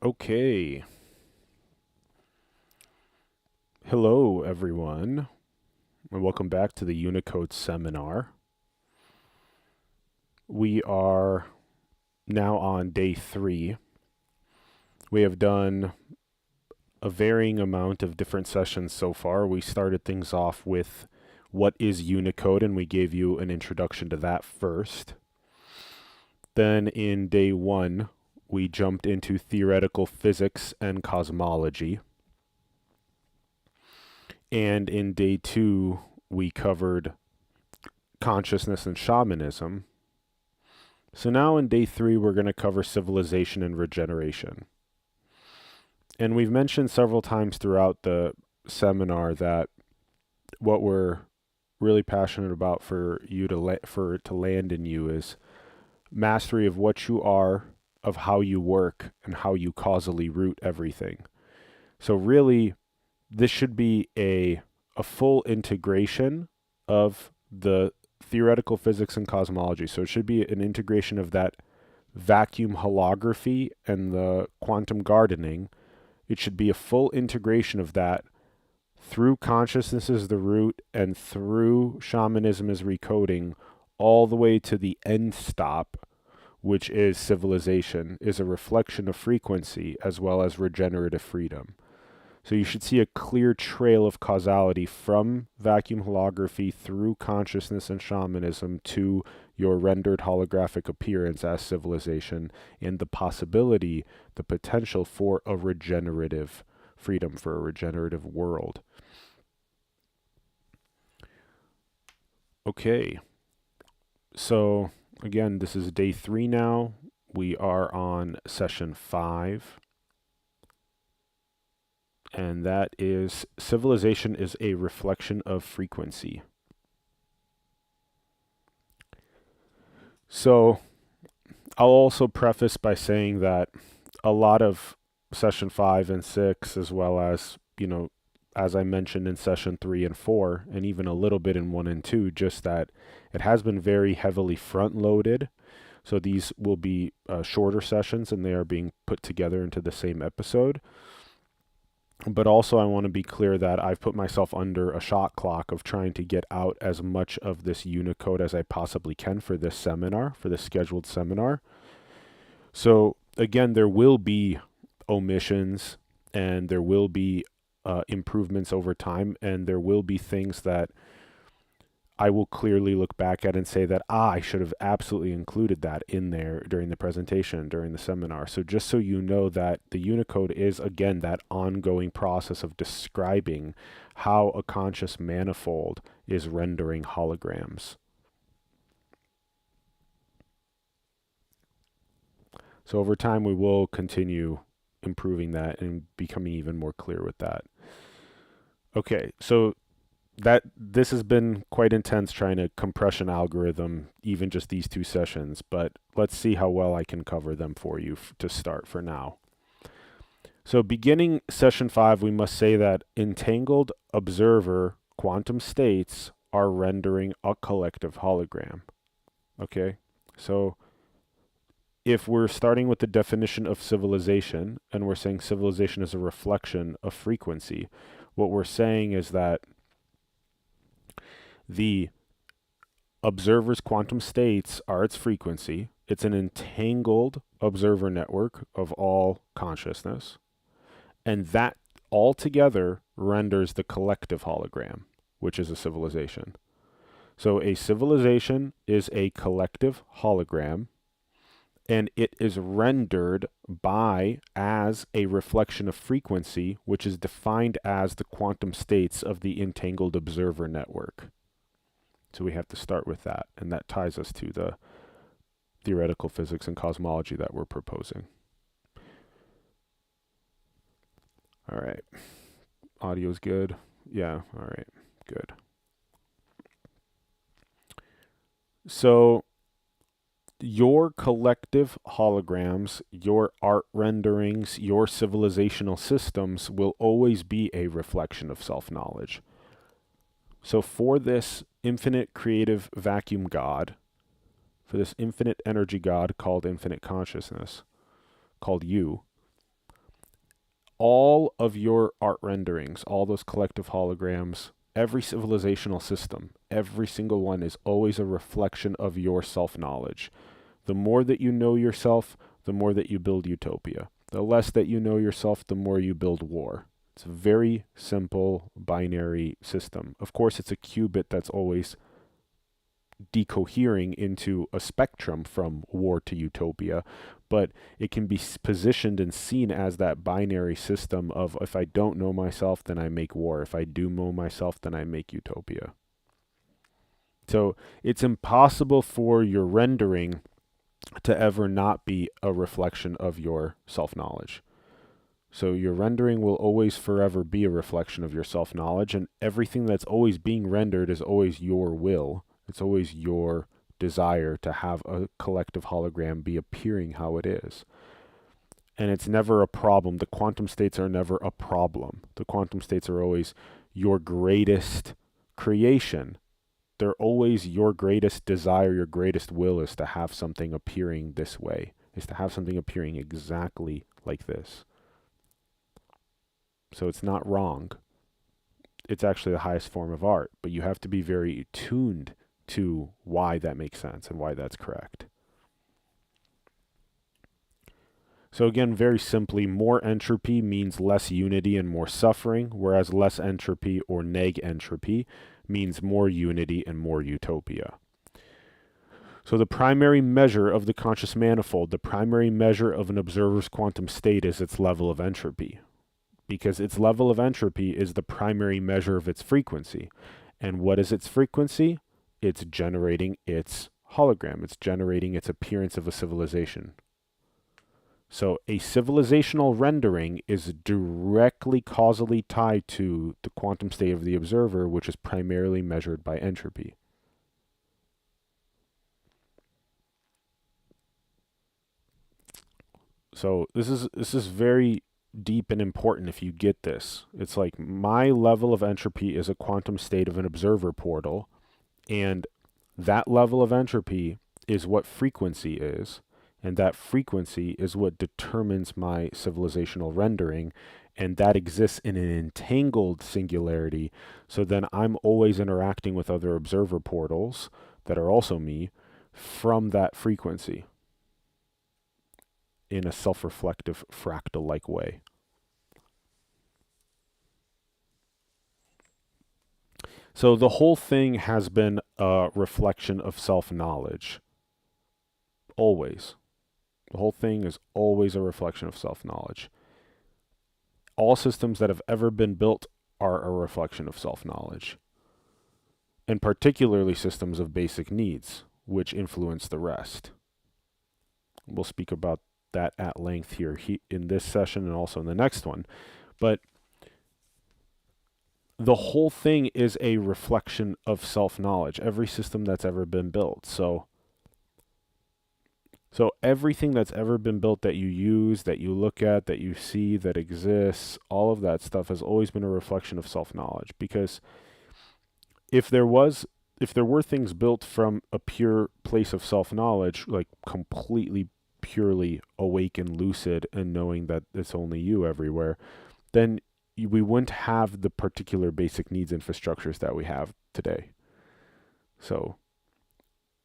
Okay. Hello, everyone, and welcome back to the Unicode seminar. We are now on day 3. We have done a varying amount of different sessions so far. We started things off with what is Unicode, and we gave you an introduction to that first. Then in day 1, we jumped into theoretical physics and cosmology. And in day 2, we covered consciousness and shamanism. So now in day 3, we're going to cover civilization and regeneration. And we've mentioned several times throughout the seminar that what we're really passionate about for you for it to land in you is mastery of what you are, of how you work, and how you causally root everything. So really, this should be a full integration of the theoretical physics and cosmology. So it should be an integration of that vacuum holography and the quantum gardening. It should be a full integration of that through consciousness as the root and through shamanism as recoding, all the way to the end stop, which is civilization, is a reflection of frequency as well as regenerative freedom. So you should see a clear trail of causality from vacuum holography through consciousness and shamanism to your rendered holographic appearance as civilization, and the possibility, the potential for a regenerative freedom, for a regenerative world. Okay, so again, this is day 3 now. We are on session 5. And that is civilization is a reflection of frequency. So I'll also preface by saying that a lot of session 5 and 6, as well as, as I mentioned in session 3 and 4, and even a little bit in 1 and 2, just that it has been very heavily front loaded. So these will be shorter sessions and they are being put together into the same episode. But also I want to be clear that I've put myself under a shot clock of trying to get out as much of this Unicode as I possibly can for this seminar, for this scheduled seminar. So again, there will be omissions and there will be improvements over time, and there will be things that I will clearly look back at and say that, I should have absolutely included that in there during the presentation, during the seminar. So just so you know that the Unicode is, again, that ongoing process of describing how a conscious manifold is rendering holograms. So over time, we will continue improving that and becoming even more clear with that. Okay, so this has been quite intense trying to compression algorithm, even just these 2 sessions, but let's see how well I can cover them for you to start for now. So beginning session 5, we must say that entangled observer quantum states are rendering a collective hologram. Okay, so if we're starting with the definition of civilization and we're saying civilization is a reflection of frequency, what we're saying is that the observer's quantum states are its frequency. It's an entangled observer network of all consciousness. And that altogether renders the collective hologram, which is a civilization. So a civilization is a collective hologram, and it is rendered as a reflection of frequency, which is defined as the quantum states of the entangled observer network. So we have to start with that, and that ties us to the theoretical physics and cosmology that we're proposing. All right. Audio's good. Yeah, all right. Good. So your collective holograms, your art renderings, your civilizational systems will always be a reflection of self-knowledge. So for this infinite creative vacuum God, for this infinite energy God called infinite consciousness, called you, All of your art renderings, all those collective holograms, every civilizational system, every single one is always a reflection of your self-knowledge. The more that you know yourself, the more that you build utopia. The less that you know yourself, the more you build war. It's a very simple binary system. Of course, it's a qubit that's always decohering into a spectrum from war to utopia, but it can be positioned and seen as that binary system of, if I don't know myself, then I make war. If I do know myself, then I make utopia. So it's impossible for your rendering to ever not be a reflection of your self-knowledge. So your rendering will always forever be a reflection of your self-knowledge, and everything that's always being rendered is always your will. It's always your desire to have a collective hologram be appearing how it is. And it's never a problem. The quantum states are never a problem. The quantum states are always your greatest creation. They're always your greatest desire, your greatest will is to have something appearing this way, is to have something appearing exactly like this. So it's not wrong. It's actually the highest form of art, but you have to be very tuned to why that makes sense and why that's correct. So again, very simply, more entropy means less unity and more suffering, whereas less entropy or neg entropy means more unity and more utopia. So the primary measure of the conscious manifold, the primary measure of an observer's quantum state is its level of entropy, because its level of entropy is the primary measure of its frequency. And what is its frequency? It's generating its hologram. It's generating its appearance of a civilization. So a civilizational rendering is directly causally tied to the quantum state of the observer, which is primarily measured by entropy. So this is very deep and important if you get this. It's like my level of entropy is a quantum state of an observer portal, and that level of entropy is what frequency is. And that frequency is what determines my civilizational rendering. And that exists in an entangled singularity. So then I'm always interacting with other observer portals that are also me from that frequency in a self-reflective fractal-like way. So the whole thing has been a reflection of self-knowledge. Always. The whole thing is always a reflection of self-knowledge. All systems that have ever been built are a reflection of self-knowledge. And particularly systems of basic needs, which influence the rest. We'll speak about that at length here in this session and also in the next one. But the whole thing is a reflection of self-knowledge, every system that's ever been built. So everything that's ever been built that you use, that you look at, that you see, that exists, all of that stuff has always been a reflection of self-knowledge. Because if there were things built from a pure place of self-knowledge, like completely, purely awake and lucid and knowing that it's only you everywhere, then we wouldn't have the particular basic needs infrastructures that we have today. So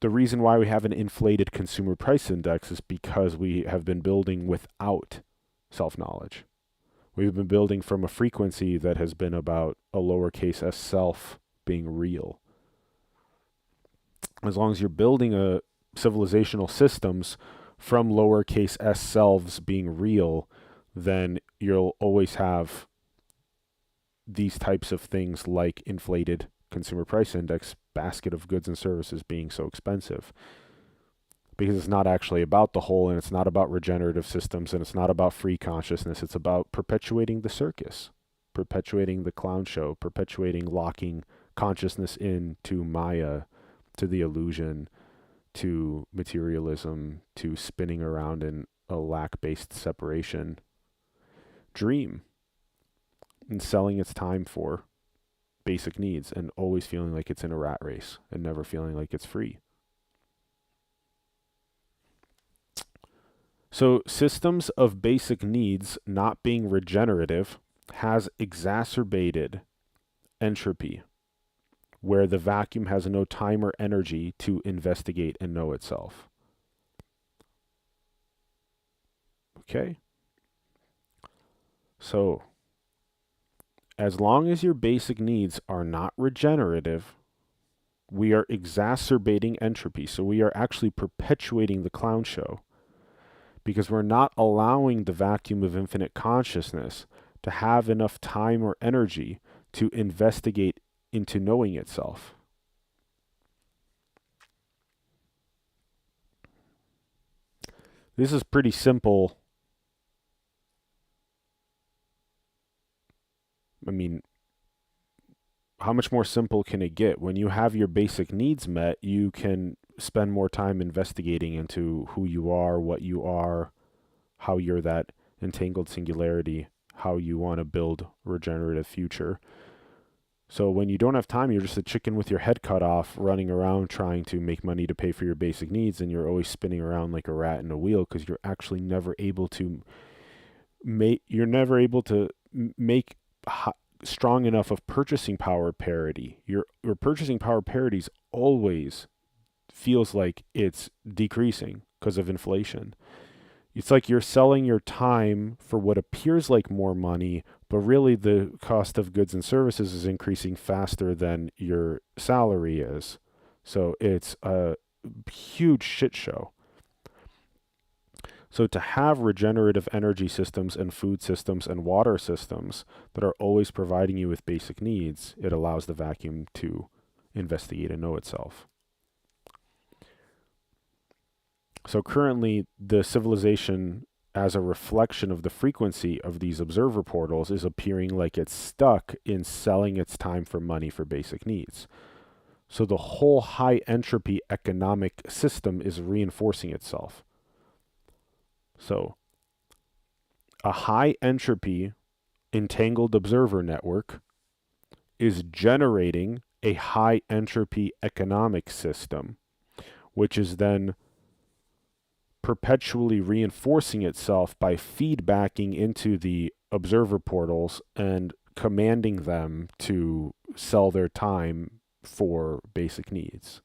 the reason why we have an inflated consumer price index is because we have been building without self-knowledge. We've been building from a frequency that has been about a lowercase s self being real. As long as you're building a civilizational systems from lowercase s selves being real, then you'll always have these types of things like inflated consumer price index, basket of goods and services being so expensive. Because it's not actually about the whole, and it's not about regenerative systems, and it's not about free consciousness. It's about perpetuating the circus, perpetuating the clown show, perpetuating locking consciousness into Maya, to the illusion, to materialism, to spinning around in a lack-based separation dream, and selling its time for basic needs and always feeling like it's in a rat race and never feeling like it's free. So systems of basic needs not being regenerative has exacerbated entropy, where the vacuum has no time or energy to investigate and know itself. Okay? So, as long as your basic needs are not regenerative, we are exacerbating entropy. So we are actually perpetuating the clown show because we're not allowing the vacuum of infinite consciousness to have enough time or energy to investigate into knowing itself. This is pretty simple. I mean, how much more simple can it get? When you have your basic needs met, you can spend more time investigating into who you are, what you are, how you're that entangled singularity, how you want to build a regenerative future. So when you don't have time, you're just a chicken with your head cut off, running around trying to make money to pay for your basic needs, and you're always spinning around like a rat in a wheel because you're actually never able to make strong enough of purchasing power parity. Your purchasing power parity always feels like it's decreasing because of inflation. It's like you're selling your time for what appears like more money, but really the cost of goods and services is increasing faster than your salary is. So it's a huge shit show. So to have regenerative energy systems and food systems and water systems that are always providing you with basic needs, it allows the vacuum to investigate and know itself. So currently, the civilization, as a reflection of the frequency of these observer portals, is appearing like it's stuck in selling its time for money for basic needs. So the whole high entropy economic system is reinforcing itself. So a high entropy entangled observer network is generating a high entropy economic system, which is then perpetually reinforcing itself by feedbacking into the observer portals and commanding them to sell their time for basic needs.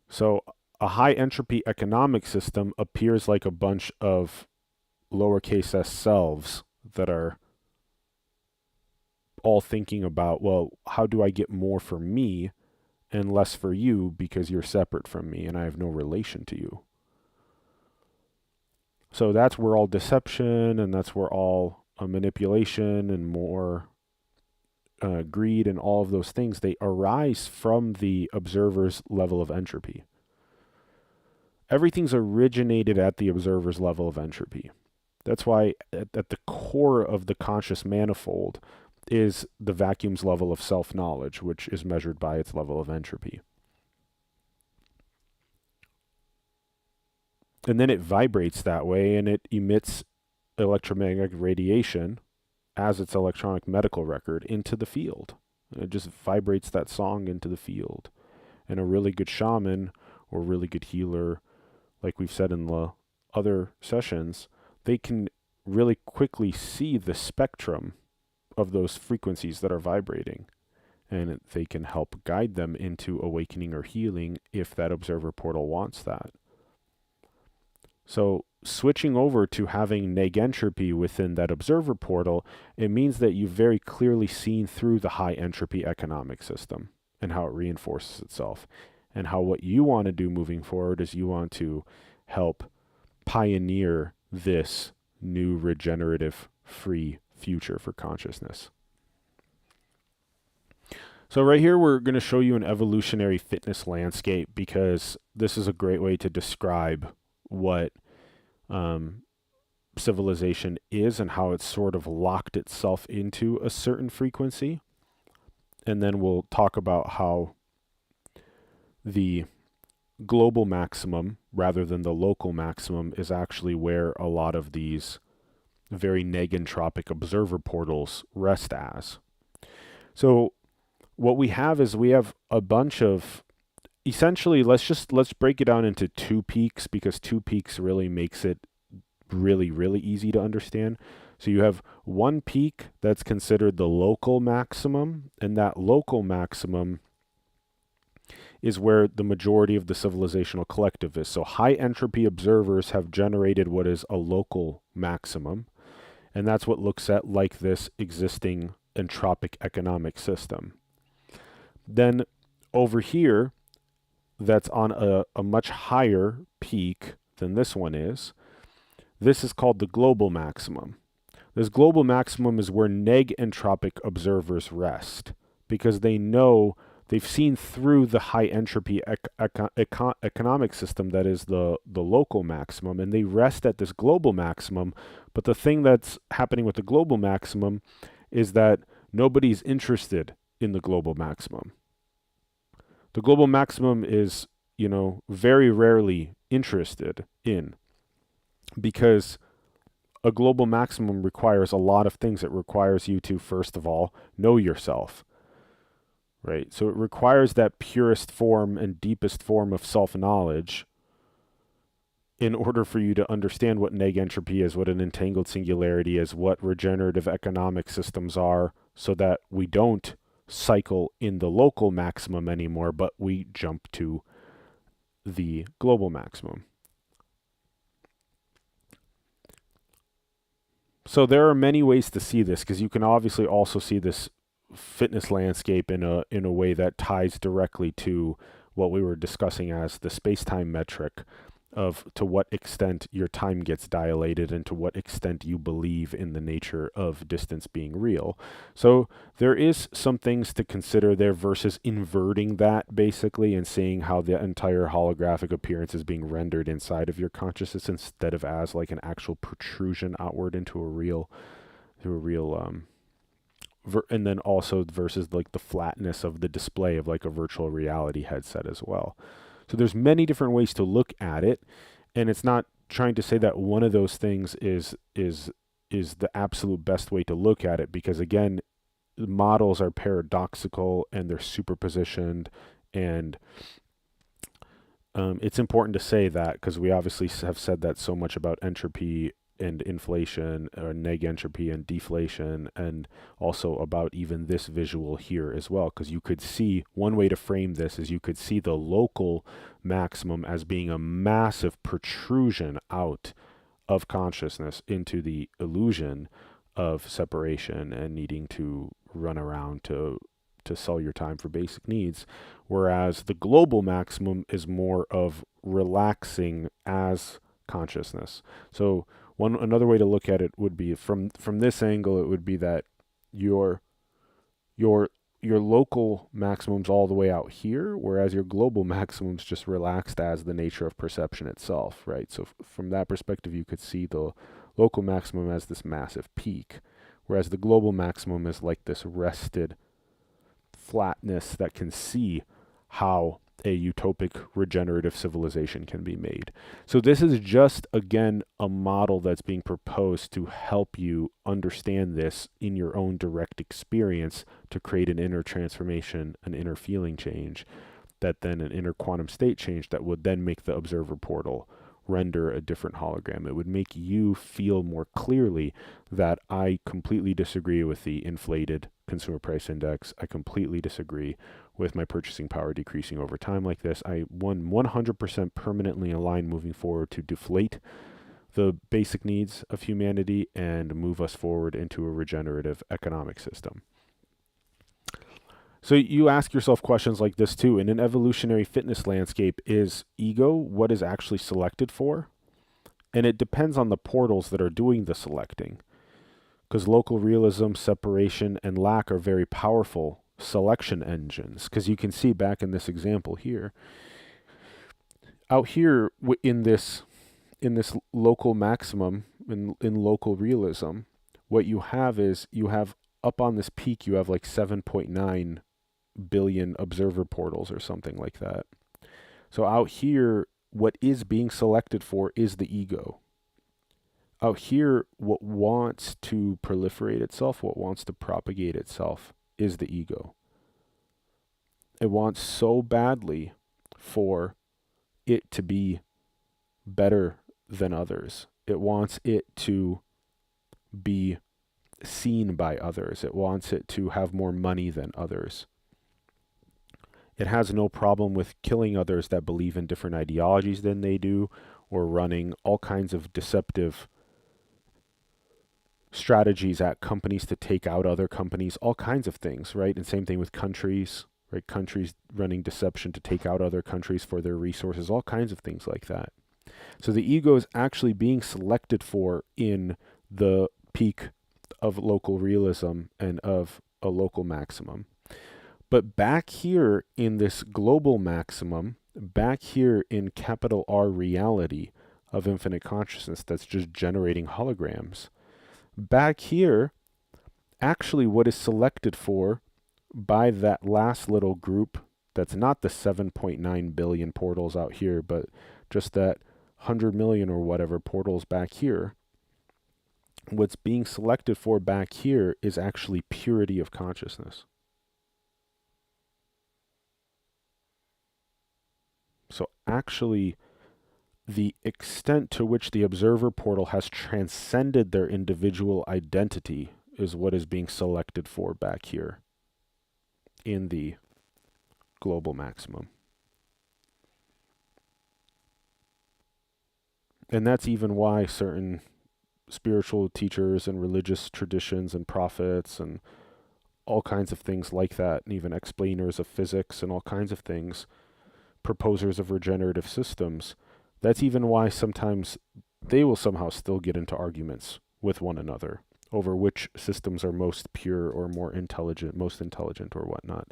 So a high entropy economic system appears like a bunch of lowercase s selves that are all thinking about, well, how do I get more for me and less for you because you're separate from me and I have no relation to you. So that's where all deception and that's where all manipulation and more greed and all of those things, they arise from the observer's level of entropy. Everything's originated at the observer's level of entropy. That's why at the core of the conscious manifold is the vacuum's level of self-knowledge, which is measured by its level of entropy. And then it vibrates that way and it emits electromagnetic radiation as its electronic medical record into the field. And it just vibrates that song into the field. And a really good shaman or really good healer, like we've said in the other sessions, they can really quickly see the spectrum of those frequencies that are vibrating. And they can help guide them into awakening or healing if that observer portal wants that. So switching over to having negentropy within that observer portal, it means that you've very clearly seen through the high entropy economic system and how it reinforces itself. And how what you want to do moving forward is you want to help pioneer this new regenerative free future for consciousness. So right here, we're going to show you an evolutionary fitness landscape because this is a great way to describe what civilization is and how it's sort of locked itself into a certain frequency. And then we'll talk about how the global maximum rather than the local maximum is actually where a lot of these very negentropic observer portals rest as. So what we have is we have a bunch of essentially, let's break it down into two peaks, because two peaks really makes it really, really easy to understand. So you have one peak that's considered the local maximum, and that local maximum is where the majority of the civilizational collective is. So high entropy observers have generated what is a local maximum, and that's what looks at like this existing entropic economic system. Then over here, that's on a much higher peak than this one is. This is called the global maximum. This global maximum is where neg-entropic observers rest, because they know they've seen through the high entropy economic system that is the local maximum, and they rest at this global maximum. But the thing that's happening with the global maximum is that nobody's interested in the global maximum. The global maximum is, very rarely interested in, because a global maximum requires a lot of things. It requires you to, first of all, know yourself, right? So it requires that purest form and deepest form of self-knowledge in order for you to understand what neg entropy is, what an entangled singularity is, what regenerative economic systems are, so that we don't cycle in the local maximum anymore, but we jump to the global maximum. So there are many ways to see this, because you can obviously also see this fitness landscape in a way that ties directly to what we were discussing as the space-time metric of to what extent your time gets dilated and to what extent you believe in the nature of distance being real. So there is some things to consider there versus inverting that basically and seeing how the entire holographic appearance is being rendered inside of your consciousness instead of as like an actual protrusion outward into a real and then also versus like the flatness of the display of like a virtual reality headset as well. So there's many different ways to look at it, and it's not trying to say that one of those things is the absolute best way to look at it, because again, the models are paradoxical and they're superpositioned, and it's important to say that because we obviously have said that so much about entropy and inflation, or neg entropy and deflation, and also about even this visual here as well, because you could see, one way to frame this is you could see the local maximum as being a massive protrusion out of consciousness into the illusion of separation and needing to run around to sell your time for basic needs, whereas the global maximum is more of relaxing as consciousness. So another way to look at it would be from this angle, it would be that your local maximum's all the way out here, whereas your global maximum's just relaxed as the nature of perception itself, right? So from that perspective, you could see the local maximum as this massive peak, whereas the global maximum is like this rested flatness that can see how a utopic regenerative civilization can be made. So this is just, again, a model that's being proposed to help you understand this in your own direct experience, to create an inner transformation, an inner feeling change, that then an inner quantum state change that would then make the observer portal render a different hologram. It would make you feel more clearly that I completely disagree with the inflated consumer price index. I completely disagree with my purchasing power decreasing over time like this. I 100% permanently align moving forward to deflate the basic needs of humanity and move us forward into a regenerative economic system. So you ask yourself questions like this too. In an evolutionary fitness landscape, is ego what is actually selected for? And it depends on the portals that are doing the selecting, because local realism, separation, and lack are very powerful selection engines. Because you can see back in this example here, out here in this local maximum, in local realism, what you have is you have up on this peak, you have like 7.9 billion observer portals or something like that. So out here, what is being selected for is the ego. Out here, what wants to proliferate itself, what wants to propagate itself, is the ego. It wants so badly for it to be better than others. It wants it to be seen by others. It wants it to have more money than others. It has no problem with killing others that believe in different ideologies than they do, or running all kinds of deceptive strategies at companies to take out other companies, all kinds of things, right? And same thing with countries, right? Countries running deception to take out other countries for their resources, all kinds of things like that. So the ego is actually being selected for in the peak of local realism and of a local maximum. But back here in this global maximum, back here in capital R reality of infinite consciousness that's just generating holograms, back here, actually what is selected for by that last little group, that's not the 7.9 billion portals out here, but just that 100 million or whatever portals back here, what's being selected for back here is actually purity of consciousness. So actually, the extent to which the observer portal has transcended their individual identity is what is being selected for back here in the global maximum. And that's even why certain spiritual teachers and religious traditions and prophets and all kinds of things like that, and even explainers of physics and all kinds of things, proposers of regenerative systems, that's even why sometimes they will somehow still get into arguments with one another over which systems are most pure or more intelligent, most intelligent or whatnot.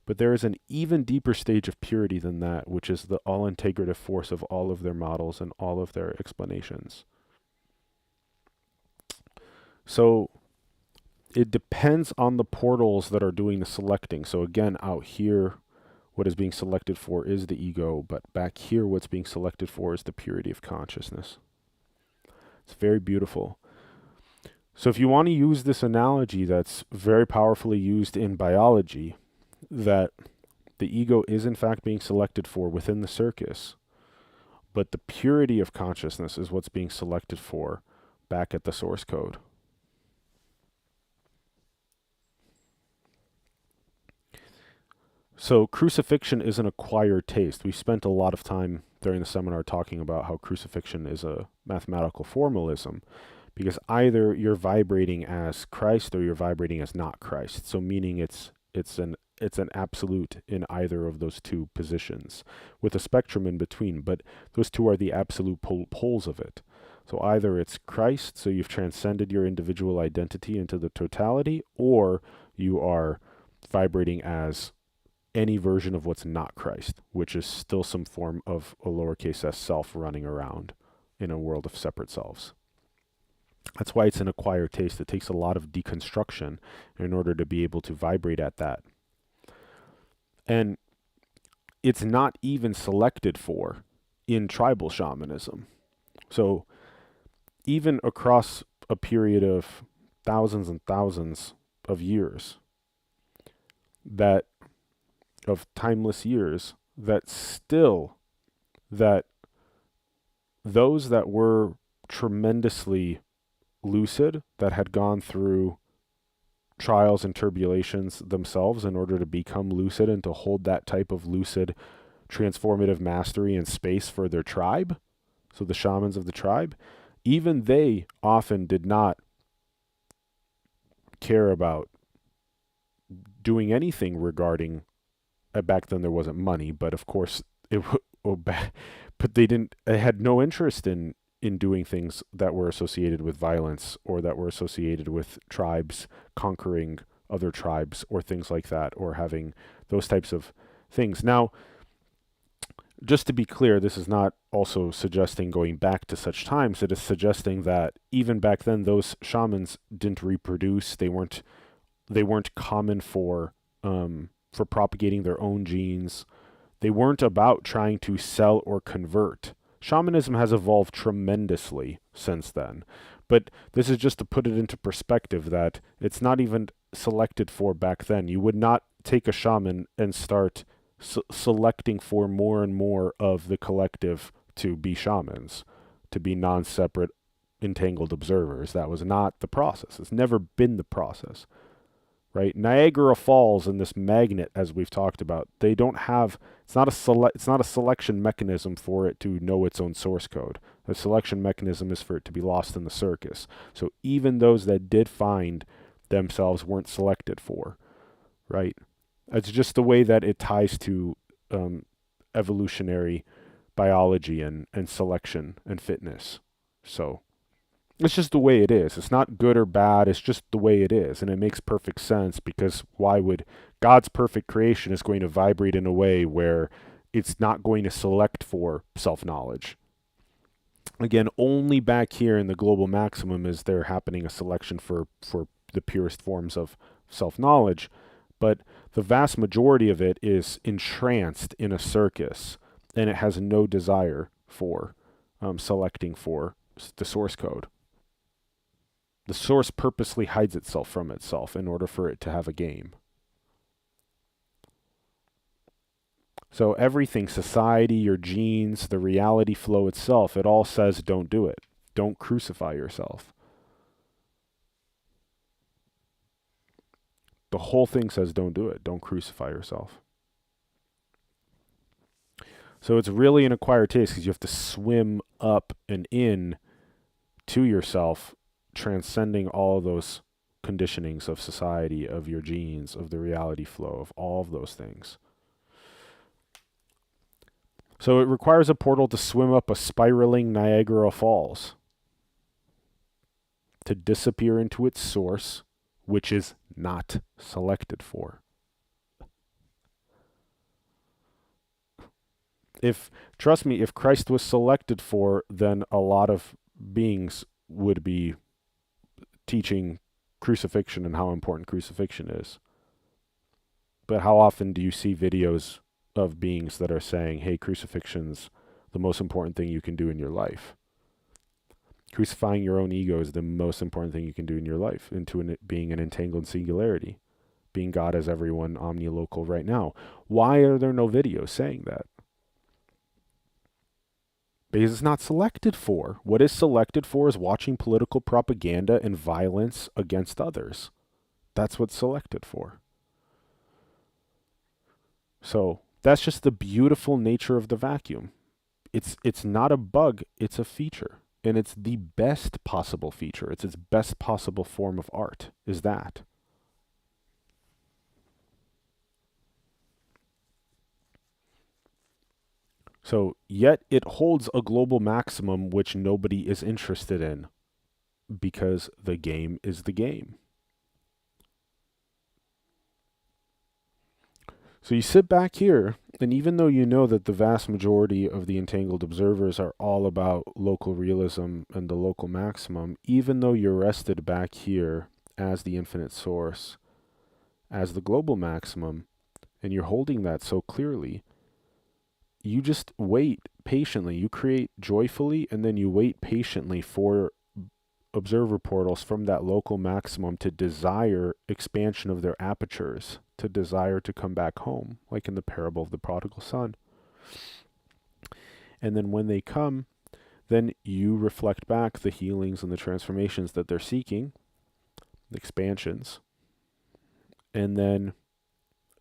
But there is an even deeper stage of purity than that, which is the all-integrative force of all of their models and all of their explanations. So it depends on the portals that are doing the selecting. So again, out here, what is being selected for is the ego, but back here, what's being selected for is the purity of consciousness. It's very beautiful. So if you want to use this analogy that's very powerfully used in biology, that the ego is in fact being selected for within the circus, but the purity of consciousness is what's being selected for back at the source code. So crucifixion is an acquired taste. We spent a lot of time during the seminar talking about how crucifixion is a mathematical formalism, because either you're vibrating as Christ or you're vibrating as not Christ. So meaning it's an absolute in either of those two positions, with a spectrum in between, but those two are the absolute poles of it. So either it's Christ, so you've transcended your individual identity into the totality, or you are vibrating as any version of what's not Christ, which is still some form of a lowercase s self running around in a world of separate selves. That's why it's an acquired taste. It takes a lot of deconstruction in order to be able to vibrate at that. And it's not even selected for in tribal shamanism. So even across a period of thousands and thousands of years, that of timeless years, that still, that those that were tremendously lucid, that had gone through trials and tribulations themselves in order to become lucid and to hold that type of lucid transformative mastery and space for their tribe, so the shamans of the tribe, even they often did not care about doing anything regarding, back then there wasn't money, but of course but they had no interest in doing things that were associated with violence or that were associated with tribes conquering other tribes or things like that, or having those types of things. Now, just to be clear, this is not also suggesting going back to such times. It is suggesting that even back then, those shamans didn't reproduce. They weren't common for propagating their own genes. They weren't about trying to sell or convert. Shamanism has evolved tremendously since then. But this is just to put it into perspective that it's not even selected for back then. You would not take a shaman and start selecting for more and more of the collective to be shamans, to be non-separate, entangled observers. That was not the process. It's never been the process, right? Niagara Falls and this magnet, as we've talked about, they don't have. It's not a selection mechanism for it to know its own source code. The selection mechanism is for it to be lost in the circus. So even those that did find themselves weren't selected for, right? It's just the way that it ties to evolutionary biology and selection and fitness. So it's just the way it is. It's not good or bad. It's just the way it is. And it makes perfect sense, because why would God's perfect creation is going to vibrate in a way where it's not going to select for self-knowledge. Again, only back here in the global maximum is there happening a selection for the purest forms of self-knowledge. But the vast majority of it is entranced in a circus, and it has no desire for selecting for the source code. The source purposely hides itself from itself in order for it to have a game. So everything, society, your genes, the reality flow itself, it all says don't do it. Don't crucify yourself. The whole thing says don't do it. Don't crucify yourself. So it's really an acquired taste, because you have to swim up and in to yourself, transcending all of those conditionings of society, of your genes, of the reality flow, of all of those things. So it requires a portal to swim up a spiraling Niagara Falls, to disappear into its source, which is not selected for. Trust me, if Christ was selected for, then a lot of beings would be teaching crucifixion and how important crucifixion is. But how often do you see videos of beings that are saying, hey, crucifixion's the most important thing you can do in your life? Crucifying your own ego is the most important thing you can do in your life, into being an entangled singularity, being God as everyone omnilocal right now. Why are there no videos saying that? Because it's not selected for. What is selected for is watching political propaganda and violence against others. That's what's selected for. So that's just the beautiful nature of the vacuum. It's not a bug, it's a feature. And it's the best possible feature. It's its best possible form of art, is that. So, yet it holds a global maximum which nobody is interested in, because the game is the game. So you sit back here, and even though you know that the vast majority of the entangled observers are all about local realism and the local maximum, even though you're rested back here as the infinite source, as the global maximum, and you're holding that so clearly, you just wait patiently. You create joyfully, and then you wait patiently for observer portals from that local maximum to desire expansion of their apertures, to desire to come back home, like in the parable of the prodigal son. And then when they come, then you reflect back the healings and the transformations that they're seeking, the expansions, and then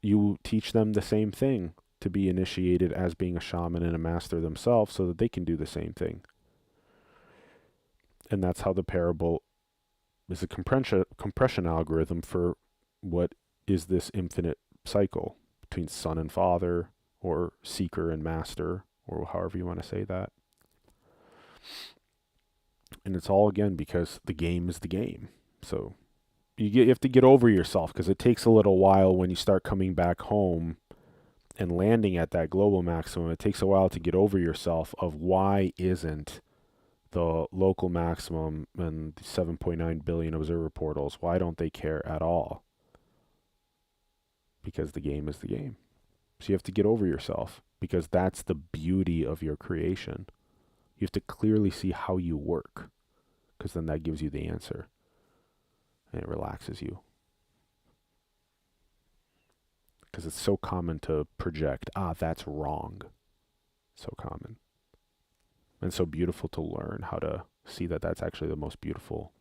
you teach them the same thing, to be initiated as being a shaman and a master themselves, so that they can do the same thing. And that's how the parable is a compression algorithm for what is this infinite cycle between son and father, or seeker and master, or however you want to say that. And it's all, again, because the game is the game. So you have to get over yourself, because it takes a little while when you start coming back home and landing at that global maximum. It takes a while to get over yourself of why isn't the local maximum and the 7.9 billion observer portals, why don't they care at all? Because the game is the game. So you have to get over yourself, because that's the beauty of your creation. You have to clearly see how you work, because then that gives you the answer, and it relaxes you. because it's so common to project, that's wrong. So common. And so beautiful to learn how to see that that's actually the most beautiful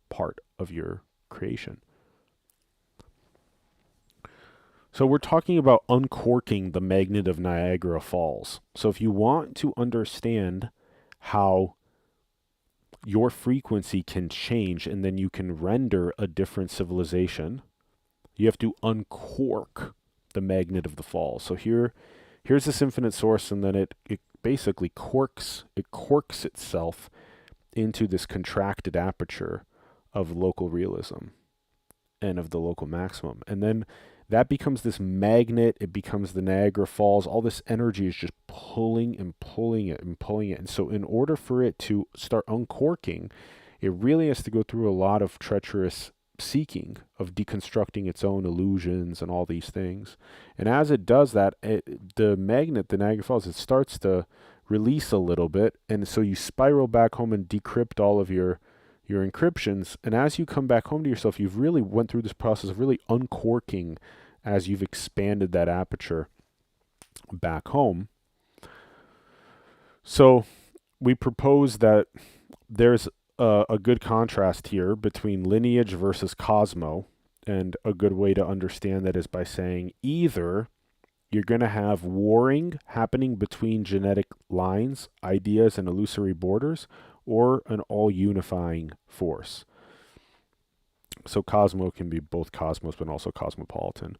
part of your creation. So we're talking about uncorking the magnet of Niagara Falls. So if you want to understand how your frequency can change and then you can render a different civilization, you have to uncork the magnet of the falls. So here's this infinite source, and then it basically corks itself into this contracted aperture of local realism and of the local maximum. And then that becomes this magnet. It becomes the Niagara Falls. All this energy is just pulling and pulling it and pulling it. And so in order for it to start uncorking, it really has to go through a lot of treacherous seeking of deconstructing its own illusions and all these things. And as it does that, the magnet, the Niagara Falls, it starts to release a little bit. And so you spiral back home and decrypt all of your encryptions. And as you come back home to yourself, you've really went through this process of really uncorking as you've expanded that aperture back home. So we propose that there's a good contrast here between lineage versus cosmo. And a good way to understand that is by saying either you're going to have warring happening between genetic lines, ideas, and illusory borders, or an all-unifying force. So cosmo can be both cosmos but also cosmopolitan.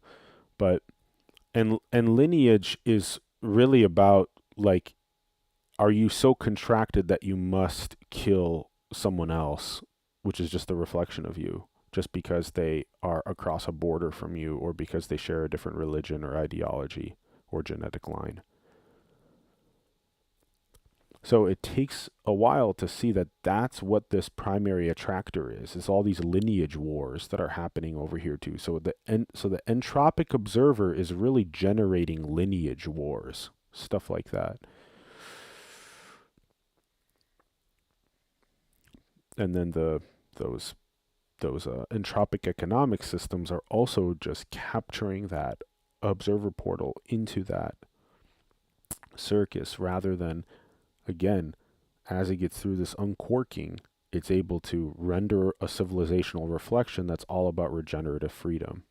But and lineage is really about, like, are you so contracted that you must kill someone else, which is just a reflection of you, just because they are across a border from you, or because they share a different religion or ideology or genetic line. So it takes a while to see that that's what this primary attractor is all these lineage wars that are happening over here too. So the entropic observer is really generating lineage wars, stuff like that. And then those entropic economic systems are also just capturing that observer portal into that circus, rather than, again, as it gets through this uncorking, it's able to render a civilizational reflection that's all about regenerative freedom.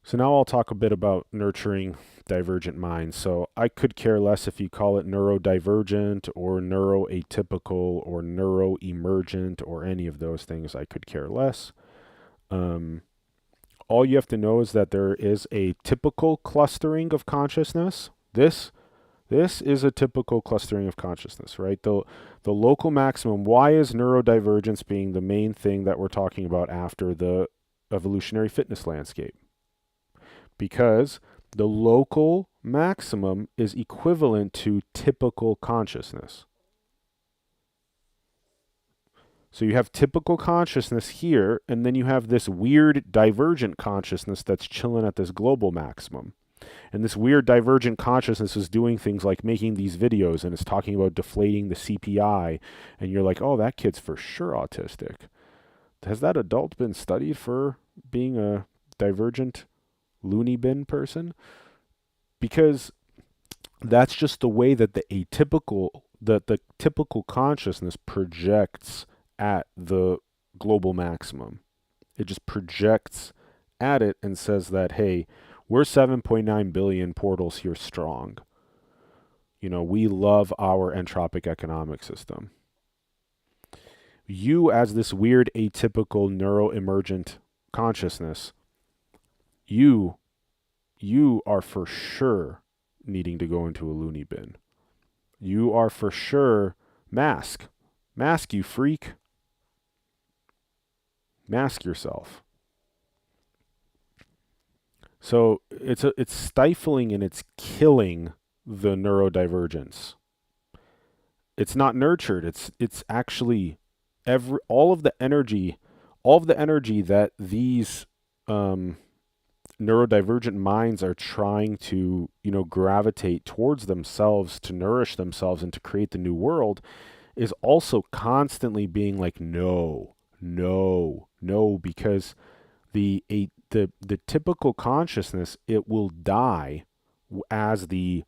So now I'll talk a bit about nurturing divergent minds. So I could care less if you call it neurodivergent or neuroatypical or neuroemergent or any of those things. I could care less. All you have to know is that there is a typical clustering of consciousness. This is a typical clustering of consciousness, right? The local maximum. Why is neurodivergence being the main thing that we're talking about after the evolutionary fitness landscape? Because the local maximum is equivalent to typical consciousness. So you have typical consciousness here, and then you have this weird divergent consciousness that's chilling at this global maximum. And this weird divergent consciousness is doing things like making these videos, and it's talking about deflating the CPI, and you're like, oh, that kid's for sure autistic. Has that adult been studied for being a divergent loony bin person? Because that's just the way that the typical consciousness projects at the global maximum. It just projects at it and says that, hey, we're 7.9 billion portals here strong. We love our entropic economic system. You, as this weird atypical neuroemergent consciousness, you are for sure needing to go into a loony bin. You are for sure mask, you freak. Mask yourself. So it's stifling and it's killing the neurodivergence. It's not nurtured. It's actually all of the energy that these neurodivergent minds are trying to, gravitate towards themselves to nourish themselves and to create the new world, is also constantly being like, no, because The typical consciousness, it will die as the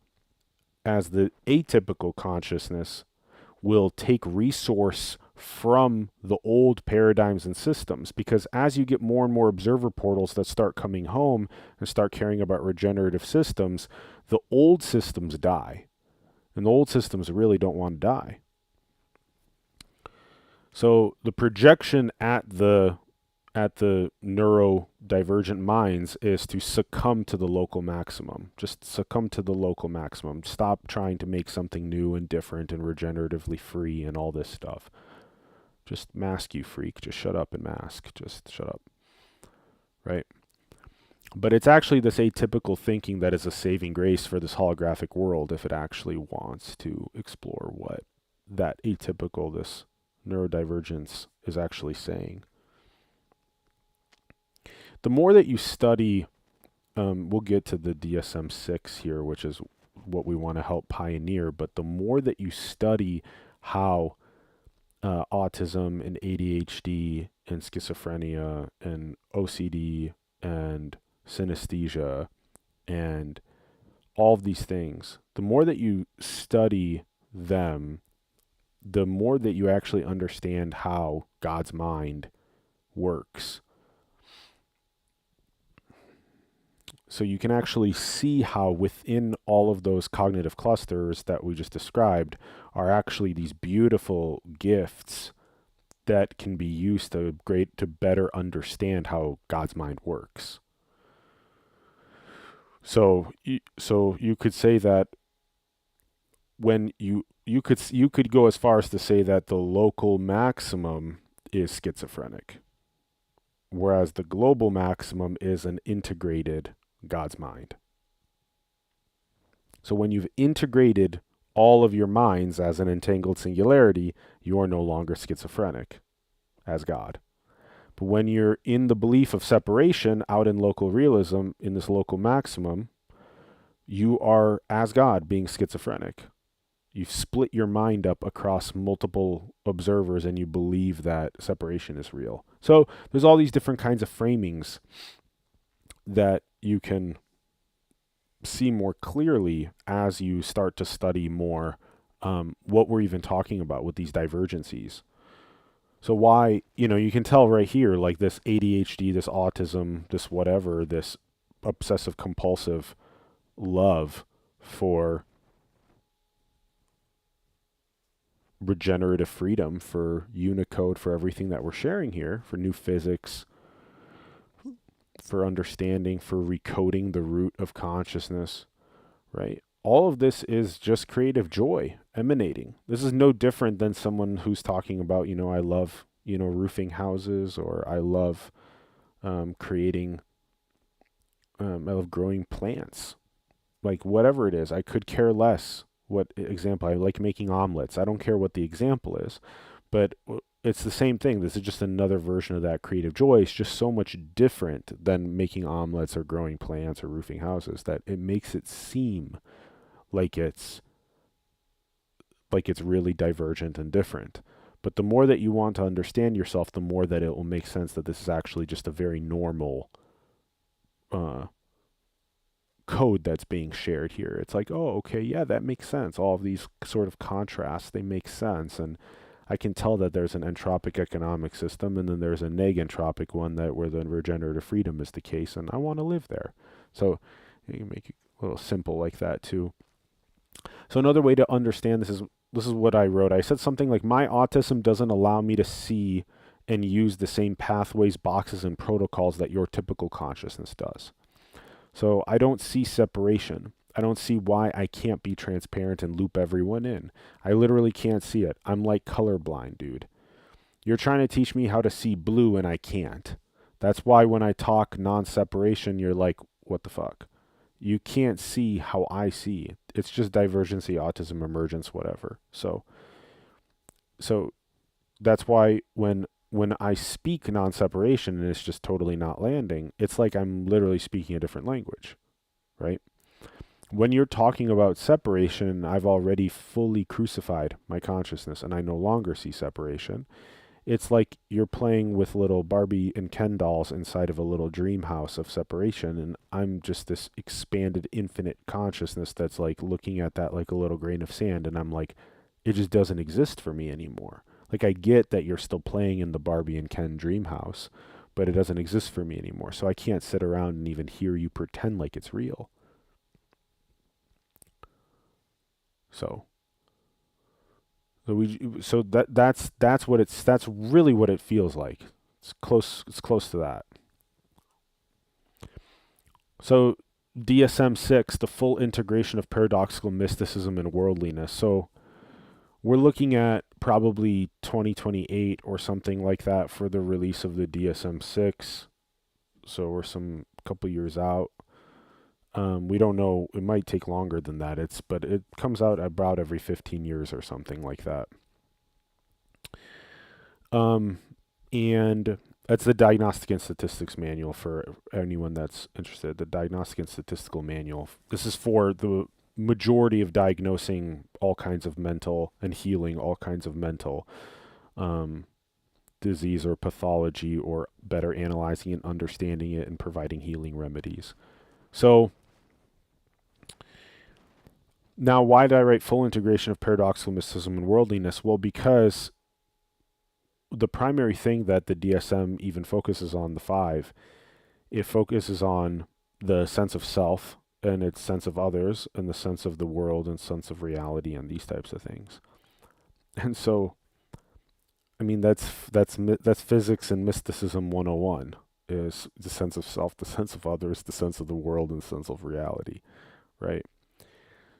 atypical consciousness will take resource from the old paradigms and systems, because as you get more and more observer portals that start coming home and start caring about regenerative systems, the old systems die, and the old systems really don't want to die. So the projection at the neurodivergent minds is to succumb to the local maximum. Just succumb to the local maximum. Stop trying to make something new and different and regeneratively free and all this stuff. Just mask, you freak. Just shut up and mask. Just shut up. Right? But it's actually this atypical thinking that is a saving grace for this holographic world if it actually wants to explore what that atypical, this neurodivergence is actually saying. The more that you study, we'll get to the DSM-6 here, which is what we want to help pioneer, but the more that you study how autism and ADHD and schizophrenia and OCD and synesthesia and all of these things, the more that you study them, the more that you actually understand how God's mind works. So you can actually see how within all of those cognitive clusters that we just described are actually these beautiful gifts that can be used to better understand how God's mind works. So you could say that when you could go as far as to say that the local maximum is schizophrenic, whereas the global maximum is an integrated God's mind. So when you've integrated all of your minds as an entangled singularity, you are no longer schizophrenic as God. But when you're in the belief of separation out in local realism, in this local maximum, you are as God being schizophrenic. You've split your mind up across multiple observers and you believe that separation is real. So there's all these different kinds of framings that you can see more clearly as you start to study more what we're even talking about with these divergencies. So why, you can tell right here, like this ADHD, this autism, this whatever, this obsessive compulsive love for regenerative freedom, for Unicode, for everything that we're sharing here, for new physics, for understanding, for recoding the root of consciousness, right? All of this is just creative joy emanating. This is no different than someone who's talking about, I love, roofing houses, or I love creating, I love growing plants. Like whatever it is, I could care less what example. I like making omelets. I don't care what the example is, but it's the same thing. This is just another version of that creative joy. It's just so much different than making omelets or growing plants or roofing houses that it makes it seem like it's really divergent and different. But the more that you want to understand yourself, the more that it will make sense that this is actually just a very normal code that's being shared here. It's like, oh, okay, yeah, that makes sense. All of these sort of contrasts, they make sense. And I can tell that there's an entropic economic system, and then there's a neg-entropic one where the regenerative freedom is the case, and I want to live there. So you can make it a little simple like that too. So another way to understand this is what I wrote. I said something like, my autism doesn't allow me to see and use the same pathways, boxes, and protocols that your typical consciousness does. So I don't see separation. I don't see why I can't be transparent and loop everyone in. I literally can't see it. I'm like colorblind, dude. You're trying to teach me how to see blue and I can't. That's why when I talk non-separation, you're like, what the fuck? You can't see how I see. It's just divergency, autism, emergence, whatever. So that's why when I speak non-separation and it's just totally not landing, it's like I'm literally speaking a different language, right? When you're talking about separation, I've already fully crucified my consciousness and I no longer see separation. it's like you're playing with little Barbie and Ken dolls inside of a little dream house of separation, and I'm just this expanded infinite consciousness that's like looking at that like a little grain of sand, and I'm like, it just doesn't exist for me anymore. Like, I get that you're still playing in the Barbie and Ken dream house, but it doesn't exist for me anymore. So I can't sit around and even hear you pretend like it's real. So that's really what it feels like. It's close to that. So DSM-6, the full integration of paradoxical mysticism and worldliness. So we're looking at probably 2028 or something like that for the release of the DSM-6. So we're some couple years out. We don't know. It might take longer than that. But it comes out about every 15 years or something like that. Um, and that's the Diagnostic and Statistics Manual for anyone that's interested. The Diagnostic and Statistical Manual. This is for the majority of diagnosing all kinds of mental and healing all kinds of mental um, disease or pathology, or better analyzing and understanding it and providing healing remedies. So now, why did I write full integration of paradoxical mysticism and worldliness? Well, because the primary thing that the DSM even focuses on, the five, it focuses on the sense of self and its sense of others and the sense of the world and sense of reality and these types of things. And so, I mean, that's physics and mysticism 101, is the sense of self, the sense of others, the sense of the world, and the sense of reality, right?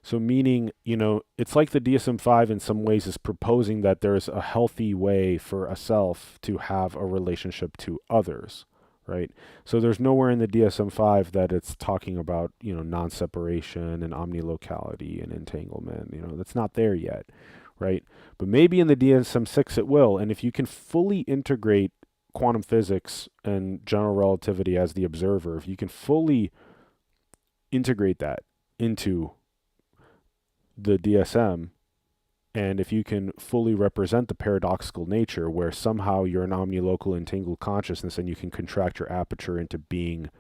So meaning, it's like the DSM-5 in some ways is proposing that there's a healthy way for a self to have a relationship to others, right? So there's nowhere in the DSM-5 that it's talking about, non-separation and omnilocality and entanglement. That's not there yet, right? But maybe in the DSM-6 it will. And if you can fully integrate quantum physics and general relativity as the observer, if you can fully integrate that into the DSM, and if you can fully represent the paradoxical nature where somehow you're an omnilocal entangled consciousness and you can contract your aperture into being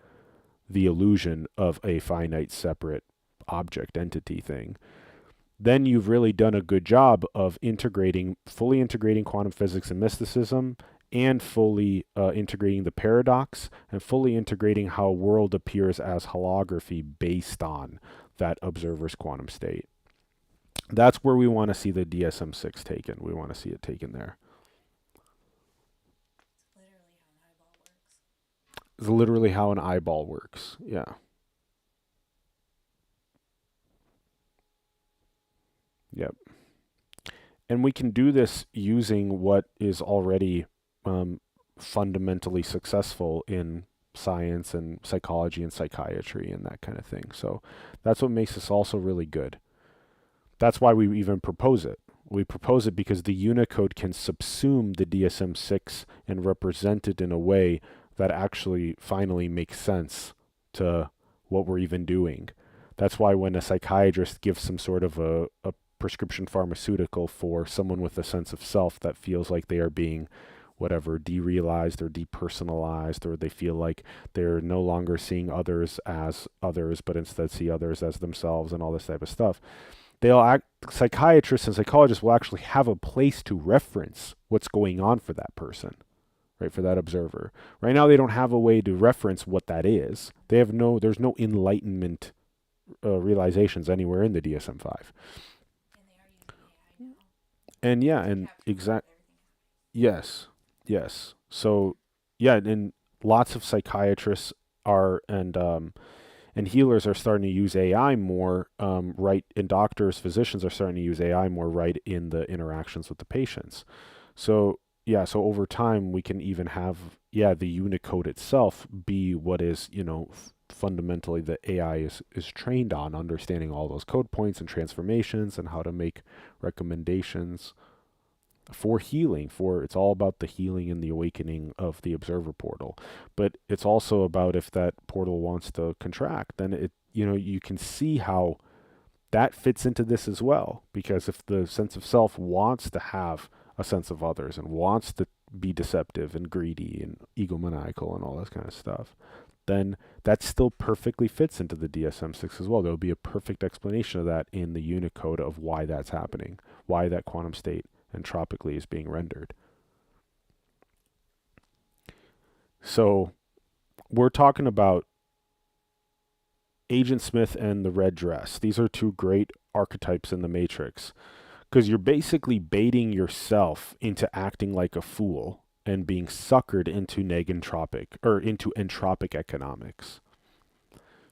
the illusion of a finite separate object entity thing, then you've really done a good job of fully integrating quantum physics and mysticism, and fully integrating the paradox, and fully integrating how world appears as holography based on that observer's quantum state. That's where we want to see the DSM-6 taken. We want to see it taken there. It's literally how an eyeball works. Yeah. Yep. And we can do this using what is already fundamentally successful in science and psychology and psychiatry and that kind of thing. So that's what makes this also really good. That's why we even propose it. We propose it because the Unicode can subsume the DSM-6 and represent it in a way that actually finally makes sense to what we're even doing. That's why when a psychiatrist gives some sort of a prescription pharmaceutical for someone with a sense of self that feels like they are being whatever, derealized or depersonalized, or they feel like they're no longer seeing others as others, but instead see others as themselves and all this type of stuff. Psychiatrists and psychologists will actually have a place to reference what's going on for that person, right? For that observer. Right now, they don't have a way to reference what that is. There's no enlightenment realizations anywhere in the DSM-5. And yeah, and yes, yes. So yeah, and lots of psychiatrists are and healers are starting to use AI more, right? And doctors, physicians are starting to use AI more, right, in the interactions with the patients. So yeah, so over time we can even have the Unicode itself be what is fundamentally the AI is trained on, understanding all those code points and transformations and how to make recommendations for healing. It's all about the healing and the awakening of the observer portal, but it's also about, if that portal wants to contract, then you can see how that fits into this as well. Because if the sense of self wants to have a sense of others and wants to be deceptive and greedy and egomaniacal and all that kind of stuff, then that still perfectly fits into the DSM-6 as well. There will be a perfect explanation of that in the Unicode of why that's happening, why that quantum state entropically is being rendered. So we're talking about Agent Smith and the red dress. These are two great archetypes in the Matrix, because you're basically baiting yourself into acting like a fool and being suckered into into entropic economics.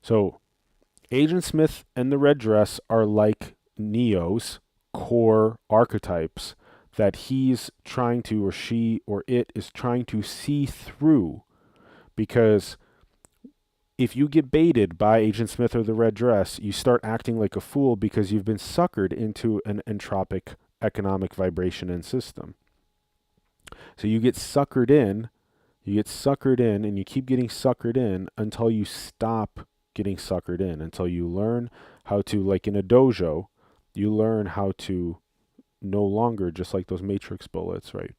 So Agent Smith and the red dress are like Neo's core archetypes that he's trying to, or she, or it is trying to see through. Because if you get baited by Agent Smith or the red dress, you start acting like a fool because you've been suckered into an entropic economic vibration and system. So you get suckered in, and you keep getting suckered in until you stop getting suckered in, until you learn how to, like in a dojo, you learn how to no longer, just like those matrix bullets, right?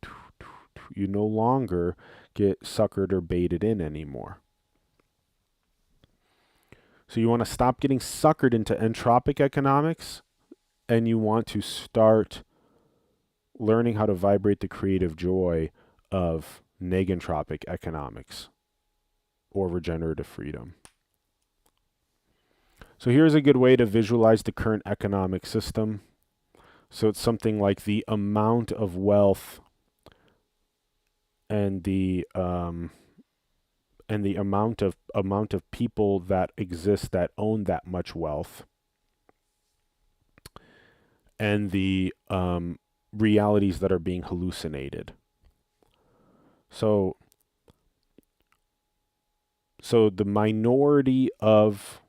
You no longer get suckered or baited in anymore. So you want to stop getting suckered into entropic economics, and you want to start learning how to vibrate the creative joy of negentropic economics or regenerative freedom. So here's a good way to visualize the current economic system. So it's something like the amount of wealth and the amount of people that exist that own that much wealth, and the realities that are being hallucinated. So the minority of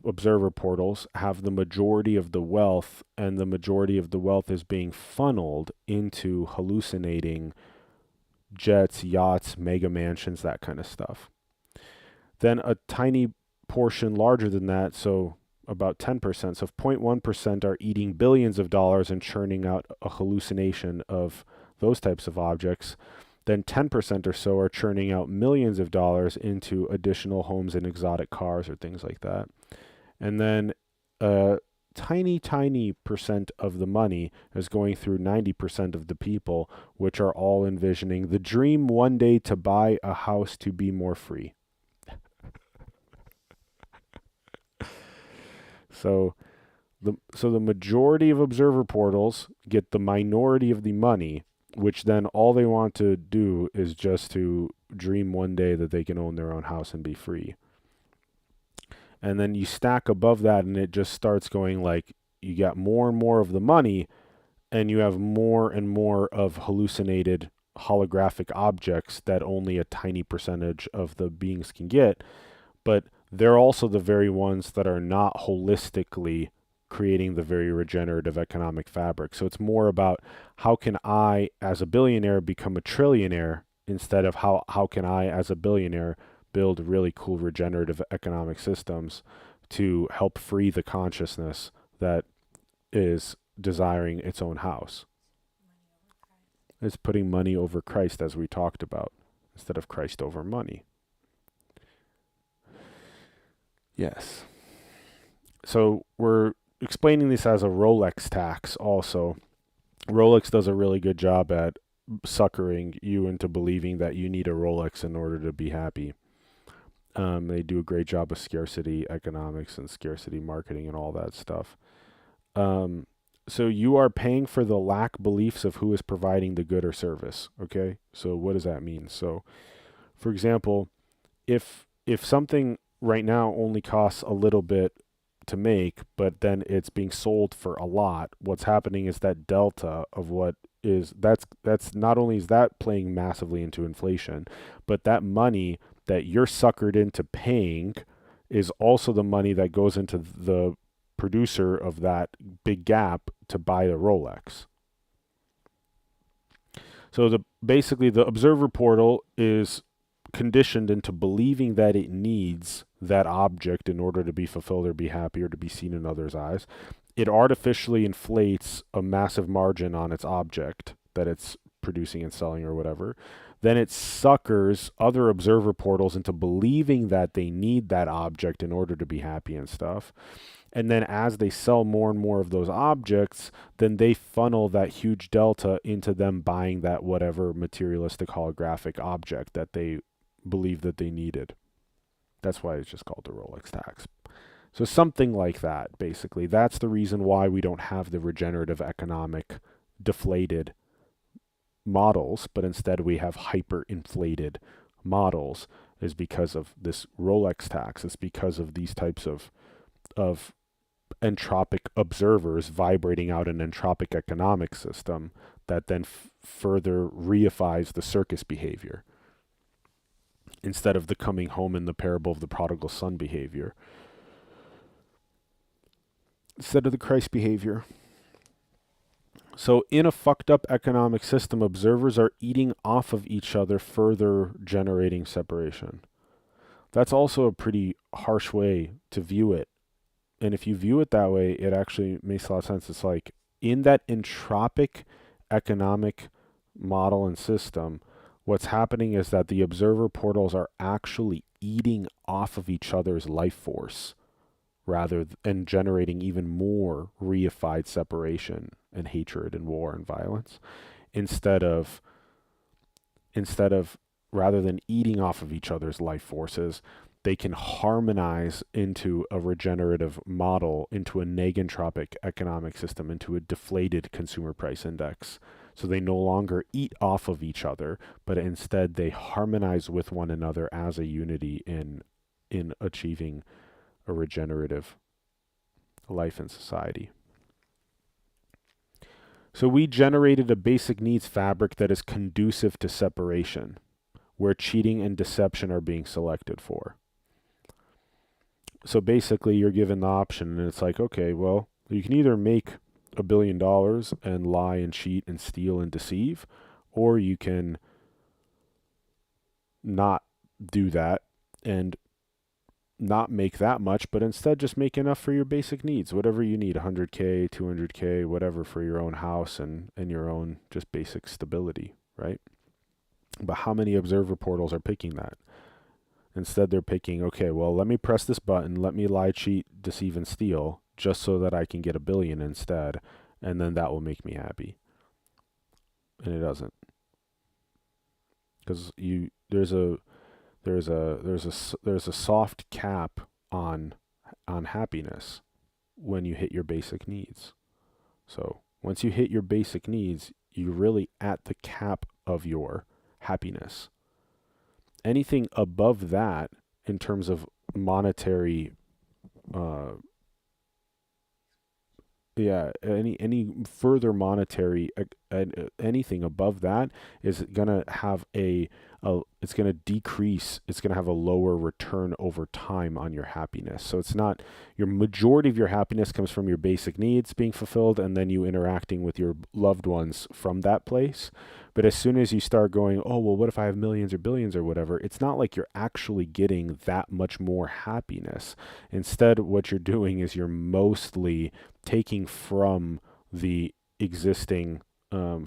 observer portals have the majority of the wealth, and the majority of the wealth is being funneled into hallucinating jets, yachts, mega mansions, that kind of stuff. Then a tiny portion larger than that, so about 10%, so 0.1% are eating billions of dollars and churning out a hallucination of those types of objects. Then 10% or so are churning out millions of dollars into additional homes and exotic cars or things like that. And then tiny percent of the money is going through 90% of the people, which are all envisioning the dream one day to buy a house to be more free. So the majority of observer portals get the minority of the money, which then all they want to do is just to dream one day that they can own their own house and be free. And then you stack above that, and it just starts going like, you got more and more of the money, and you have more and more of hallucinated holographic objects that only a tiny percentage of the beings can get. But they're also the very ones that are not holistically creating the very regenerative economic fabric. So it's more about, how can I, as a billionaire, become a trillionaire, instead of how can I, as a billionaire, build really cool regenerative economic systems to help free the consciousness that is desiring its own house. It's putting money over Christ, as we talked about, instead of Christ over money. Yes. So we're explaining this as a Rolex tax also. Rolex does a really good job at suckering you into believing that you need a Rolex in order to be happy. They do a great job of scarcity economics and scarcity marketing and all that stuff. So you are paying for the lack beliefs of who is providing the good or service. Okay. So what does that mean? So, for example, if something right now only costs a little bit to make, but then it's being sold for a lot, what's happening is that delta of what is, that's not only is that playing massively into inflation, but that money that you're suckered into paying is also the money that goes into the producer of that big gap to buy the Rolex. So basically the observer portal is conditioned into believing that it needs that object in order to be fulfilled or be happy or to be seen in others' eyes. it artificially inflates a massive margin on its object that it's producing and selling or whatever. Then it suckers other observer portals into believing that they need that object in order to be happy and stuff. And then as they sell more and more of those objects, then they funnel that huge delta into them buying that whatever materialistic holographic object that they believe that they needed. That's why it's just called the Rolex tax. So something like that, basically. That's the reason why we don't have the regenerative economic deflated models, but instead we have hyperinflated models, is because of this Rolex tax. It's because of these types of entropic observers vibrating out an entropic economic system that then further reifies the circus behavior instead of the coming home in the parable of the prodigal son behavior. Instead of the Christ behavior. So in a fucked up economic system, observers are eating off of each other, further generating separation. That's also a pretty harsh way to view it. And if you view it that way, it actually makes a lot of sense. It's like in that entropic economic model and system, what's happening is that the observer portals are actually eating off of each other's life force rather than generating even more reified separation and hatred and war and violence instead of rather than eating off of each other's life forces, they can harmonize into a regenerative model, into a negentropic economic system, into a deflated consumer price index. So they no longer eat off of each other, but instead they harmonize with one another as a unity in achieving a regenerative life and society. So we generated a basic needs fabric that is conducive to separation, where cheating and deception are being selected for. So basically you're given the option, and it's like, okay, well, you can either make $1 billion and lie and cheat and steal and deceive, or you can not do that and not make that much, but instead just make enough for your basic needs, whatever you need, 100K, 200K, whatever, for your own house and your own just basic stability, right? But how many observer portals are picking that? Instead, they're picking, okay, well, let me press this button, let me lie, cheat, deceive, and steal, just so that I can get $1 billion instead, and then that will make me happy. And it doesn't, because there's a soft cap on happiness when you hit your basic needs. So once you hit your basic needs, you're really at the cap of your happiness. Anything above that in terms of monetary any further monetary anything above that is gonna have it's gonna decrease. It's gonna have a lower return over time on your happiness. So it's not, your majority of your happiness comes from your basic needs being fulfilled and then you interacting with your loved ones from that place. But as soon as you start going, oh, well, what if I have millions or billions or whatever? It's not like you're actually getting that much more happiness. Instead, what you're doing is you're mostly taking from the existing in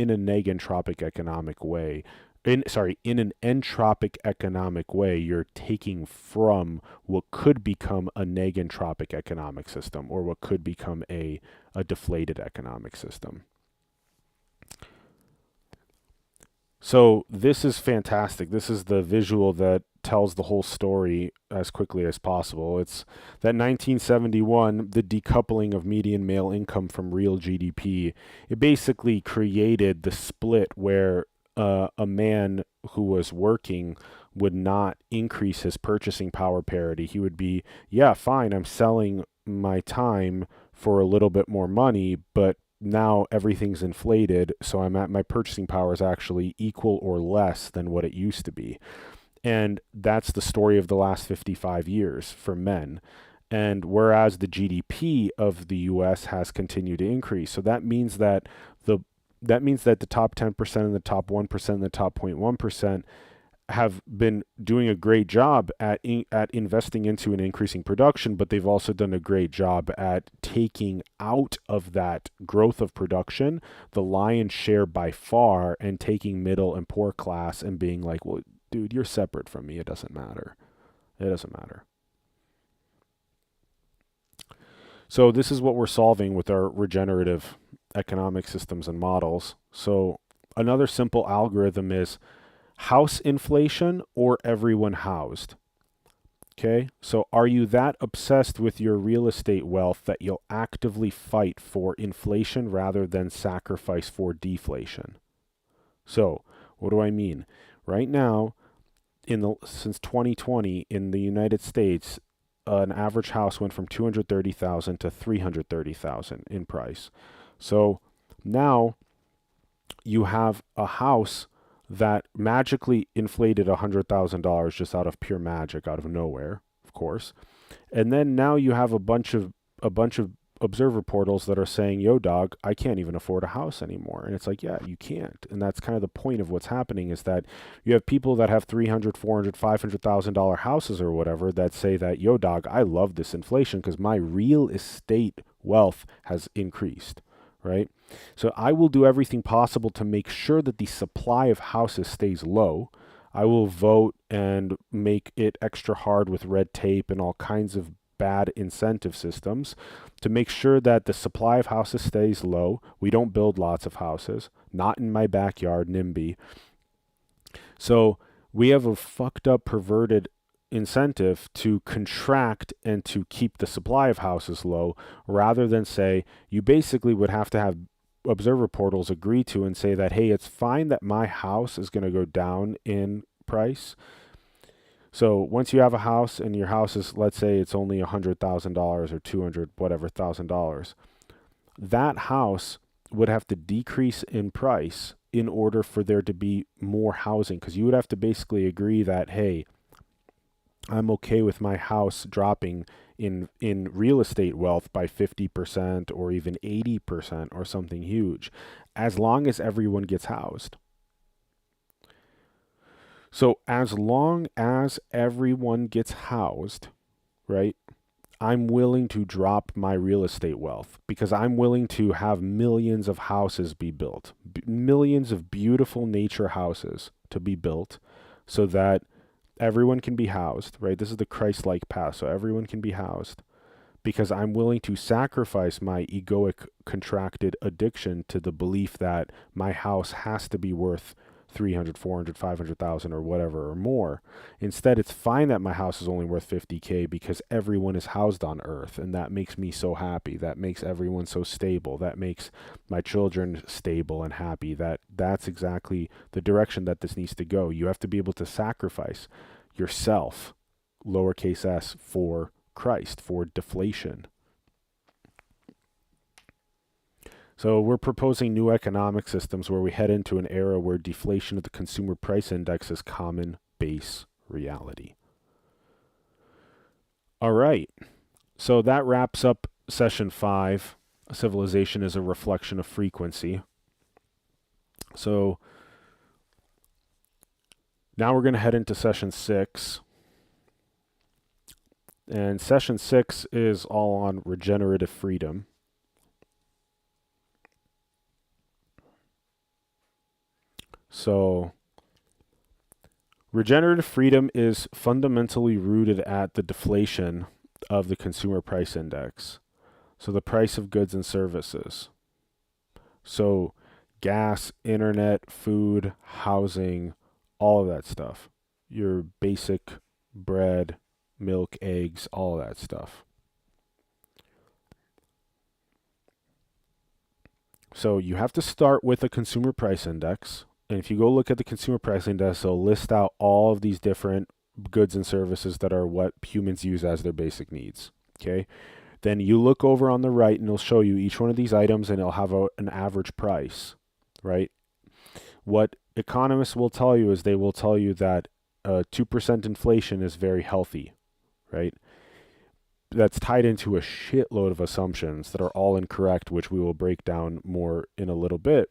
a negentropic economic way. In an entropic economic way, you're taking from what could become a negentropic economic system, or what could become a deflated economic system. So this is fantastic. This is the visual that tells the whole story as quickly as possible. It's that 1971, the decoupling of median male income from real GDP. It basically created the split where a man who was working would not increase his purchasing power parity. He would be, yeah, fine, I'm selling my time for a little bit more money, but now everything's inflated, so my purchasing power is actually equal or less than what it used to be. And that's the story of the last 55 years for men. And whereas the GDP of the US has continued to increase. So that means that the top 10% and the top 1% and the top 0.1% have been doing a great job at investing into and increasing production, but they've also done a great job at taking out of that growth of production the lion's share by far, and taking middle and poor class and being like, well, dude, you're separate from me. It doesn't matter. It doesn't matter. So this is what we're solving with our regenerative economic systems and models. So another simple algorithm is house inflation or everyone housed. Okay, so are you that obsessed with your real estate wealth that you'll actively fight for inflation rather than sacrifice for deflation? So what do I mean? Right now, since 2020 in the United States, an average house went from 230,000 to 330,000 in price. So now you have a house that magically inflated $100,000 just out of pure magic, out of nowhere, of course. And then now you have a bunch of observer portals that are saying, yo dog, I can't even afford a house anymore. And it's like, yeah, you can't. And that's kind of the point of what's happening, is that you have people that have 300, 400, $500,000 houses or whatever that say that, yo dog, I love this inflation because my real estate wealth has increased, right? So I will do everything possible to make sure that the supply of houses stays low. I will vote and make it extra hard with red tape and all kinds of bad incentive systems to make sure that the supply of houses stays low. We don't build lots of houses, not in my backyard, NIMBY. So we have a fucked up, perverted incentive to contract and to keep the supply of houses low, rather than say, you basically would have to have observer portals agree to and say that, hey, it's fine that my house is going to go down in price. So once you have a house and your house is, let's say it's only $100,000 or 200 whatever $1,000, that house would have to decrease in price in order for there to be more housing, because you would have to basically agree that, hey, I'm okay with my house dropping in real estate wealth by 50% or even 80% or something huge, as long as everyone gets housed. So as long as everyone gets housed, right, I'm willing to drop my real estate wealth, because I'm willing to have millions of houses be built, millions of beautiful nature houses to be built, so that everyone can be housed, right? This is the Christ-like path, so everyone can be housed, because I'm willing to sacrifice my egoic contracted addiction to the belief that my house has to be worth 300, 400, 500,000 or whatever or more. Instead, it's fine that my house is only worth 50K because everyone is housed on earth, and that makes me so happy. That makes everyone so stable. That makes my children stable and happy. That's exactly the direction that this needs to go. You have to be able to sacrifice yourself, lowercase s, for Christ, for deflation. So we're proposing new economic systems where we head into an era where deflation of the consumer price index is common base reality. All right. So that wraps up session 5. Civilization is a reflection of frequency. So now we're going to head into session 6. And session 6 is all on regenerative freedom. So regenerative freedom is fundamentally rooted at the deflation of the consumer price index. So the price of goods and services. So gas, internet, food, housing, all of that stuff. Your basic bread, milk, eggs, all of that stuff. So you have to start with a consumer price index. And if you go look at the consumer price index, it'll list out all of these different goods and services that are what humans use as their basic needs. Okay. Then you look over on the right and it'll show you each one of these items, and it'll have an average price, right? What economists will tell you is they will tell you that 2% inflation is very healthy, right? That's tied into a shitload of assumptions that are all incorrect, which we will break down more in a little bit.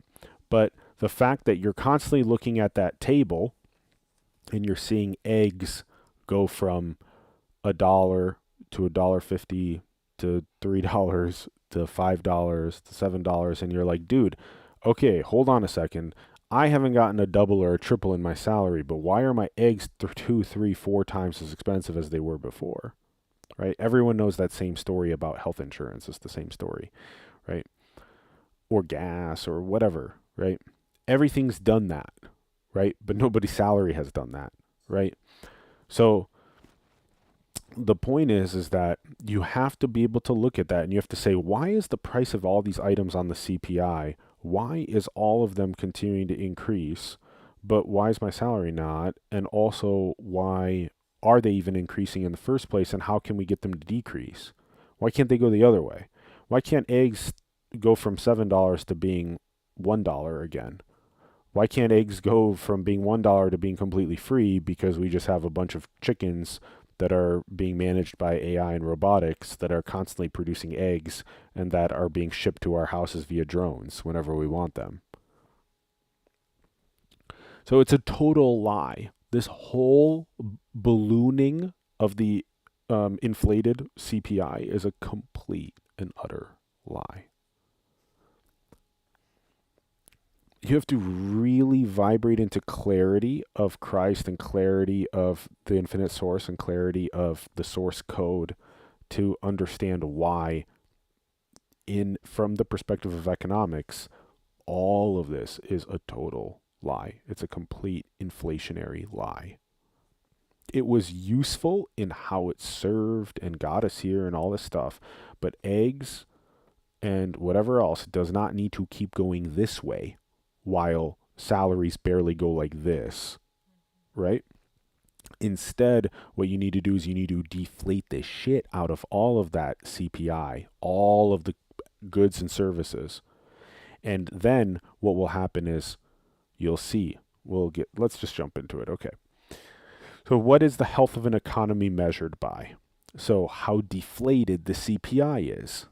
But the fact that you're constantly looking at that table and you're seeing eggs go from $1 to $1.50 to $3 to $5 to $7, and you're like, dude, okay, hold on a second. I haven't gotten a double or a triple in my salary, but why are my eggs 2, 3, 4 times as expensive as they were before? Right? Everyone knows that same story about health insurance. It's the same story, right? Or gas or whatever, right? Everything's done that, right? But nobody's salary has done that, right? So the point is that you have to be able to look at that and you have to say, why is the price of all these items on the CPI? Why is all of them continuing to increase? But why is my salary not? And also, why are they even increasing in the first place? And how can we get them to decrease? Why can't they go the other way? Why can't eggs go from $7 to being $1 again? Why can't eggs go from being $1 to being completely free because we just have a bunch of chickens that are being managed by AI and robotics that are constantly producing eggs and that are being shipped to our houses via drones whenever we want them? So it's a total lie. This whole ballooning of the inflated CPI is a complete and utter lie. You have to really vibrate into clarity of Christ and clarity of the infinite source and clarity of the source code to understand why, from the perspective of economics, all of this is a total lie. It's a complete inflationary lie. It was useful in how it served and got us here and all this stuff, but eggs and whatever else does not need to keep going this way while salaries barely go like this, right? Instead, what you need to do is you need to deflate the shit out of all of that CPI, all of the goods and services. And then what will happen is you'll see, let's just jump into it. Okay. So what is the health of an economy measured by? So how deflated the CPI is,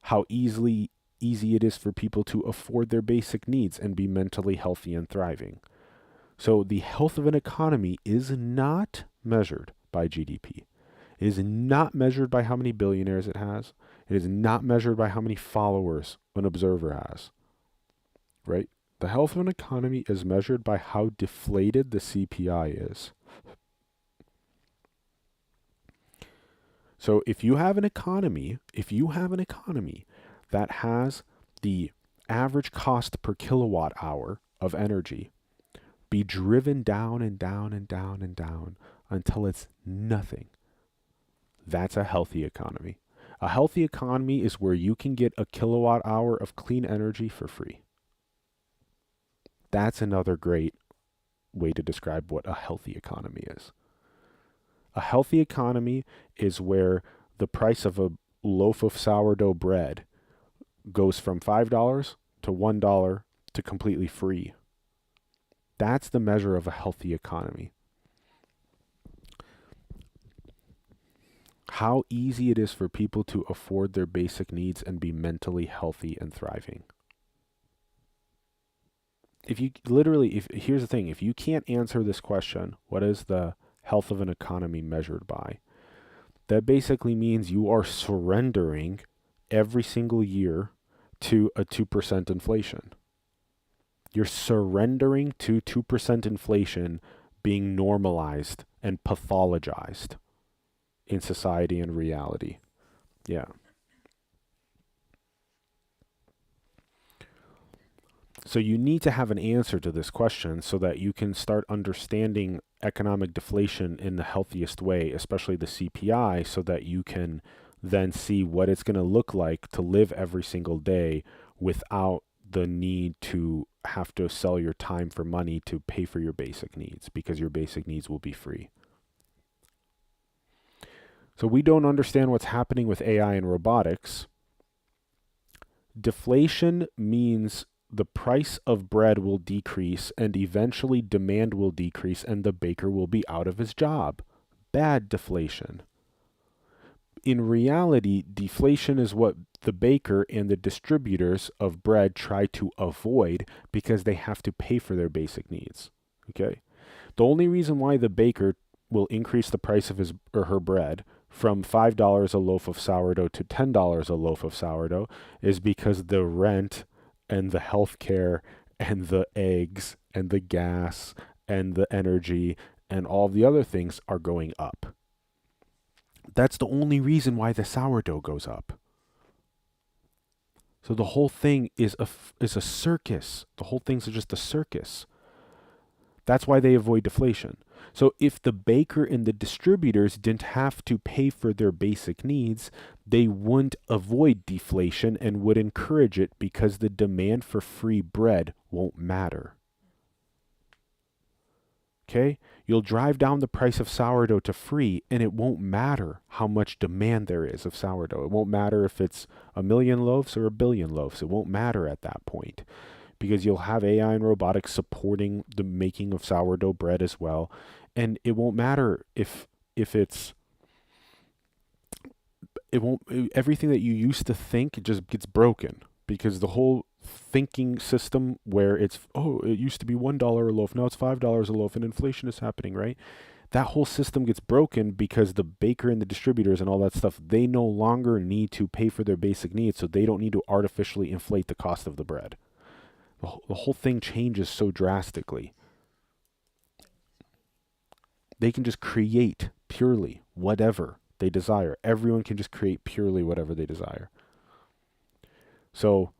how easy it is for people to afford their basic needs and be mentally healthy and thriving. So the health of an economy is not measured by GDP. It is not measured by how many billionaires it has. It is not measured by how many followers an observer has, right? The health of an economy is measured by how deflated the CPI is. So if you have an economy that has the average cost per kilowatt hour of energy be driven down and down and down and down until it's nothing, that's a healthy economy. A healthy economy is where you can get a kilowatt hour of clean energy for free. That's another great way to describe what a healthy economy is. A healthy economy is where the price of a loaf of sourdough bread goes from $5 to $1 to completely free. That's the measure of a healthy economy. How easy it is for people to afford their basic needs and be mentally healthy and thriving. Here's the thing, if you can't answer this question, what is the health of an economy measured by? That basically means you are surrendering every single year to a 2% inflation. You're surrendering to 2% inflation being normalized and pathologized in society and reality. Yeah. So you need to have an answer to this question so that you can start understanding economic deflation in the healthiest way, especially the CPI, so that you can then see what it's going to look like to live every single day without the need to have to sell your time for money to pay for your basic needs, because your basic needs will be free. So we don't understand what's happening with AI and robotics. Deflation means the price of bread will decrease and eventually demand will decrease and the baker will be out of his job. Bad deflation. In reality, deflation is what the baker and the distributors of bread try to avoid because they have to pay for their basic needs. Okay? The only reason why the baker will increase the price of his or her bread from $5 a loaf of sourdough to $10 a loaf of sourdough is because the rent and the health care and the eggs and the gas and the energy and all the other things are going up. That's the only reason why the sourdough goes up. So the whole thing is a circus. The whole thing's just a circus. That's why they avoid deflation. So if the baker and the distributors didn't have to pay for their basic needs, they wouldn't avoid deflation and would encourage it because the demand for free bread won't matter. Okay? You'll drive down the price of sourdough to free, and it won't matter how much demand there is of sourdough. It won't matter if it's 1 million loaves or 1 billion loaves. It won't matter at that point, because you'll have AI and robotics supporting the making of sourdough bread as well. And it won't matter if it's, everything that you used to think just gets broken, because the whole thinking system where it's, it used to be $1 a loaf, now it's $5 a loaf, and inflation is happening, right? That whole system gets broken because the baker and the distributors and all that stuff, they no longer need to pay for their basic needs, so they don't need to artificially inflate the cost of the bread. The whole thing changes so drastically. They can just create purely whatever they desire. Everyone can just create purely whatever they desire. So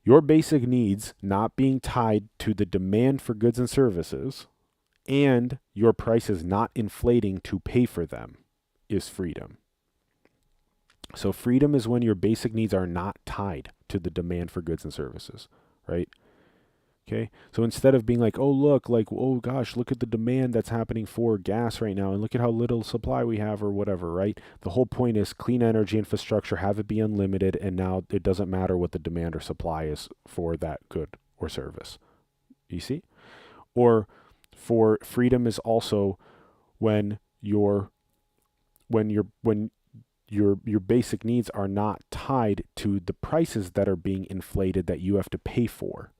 your basic needs not being tied to the demand for goods and services, and your prices not inflating to pay for them, is freedom. So freedom is when your basic needs are not tied to the demand for goods and services, right? Okay, so instead of being like, look at the demand that's happening for gas right now, and look at how little supply we have or whatever, right? The whole point is clean energy infrastructure, have it be unlimited, and now it doesn't matter what the demand or supply is for that good or service. You see? Or for freedom is also when your basic needs are not tied to the prices that are being inflated that you have to pay for.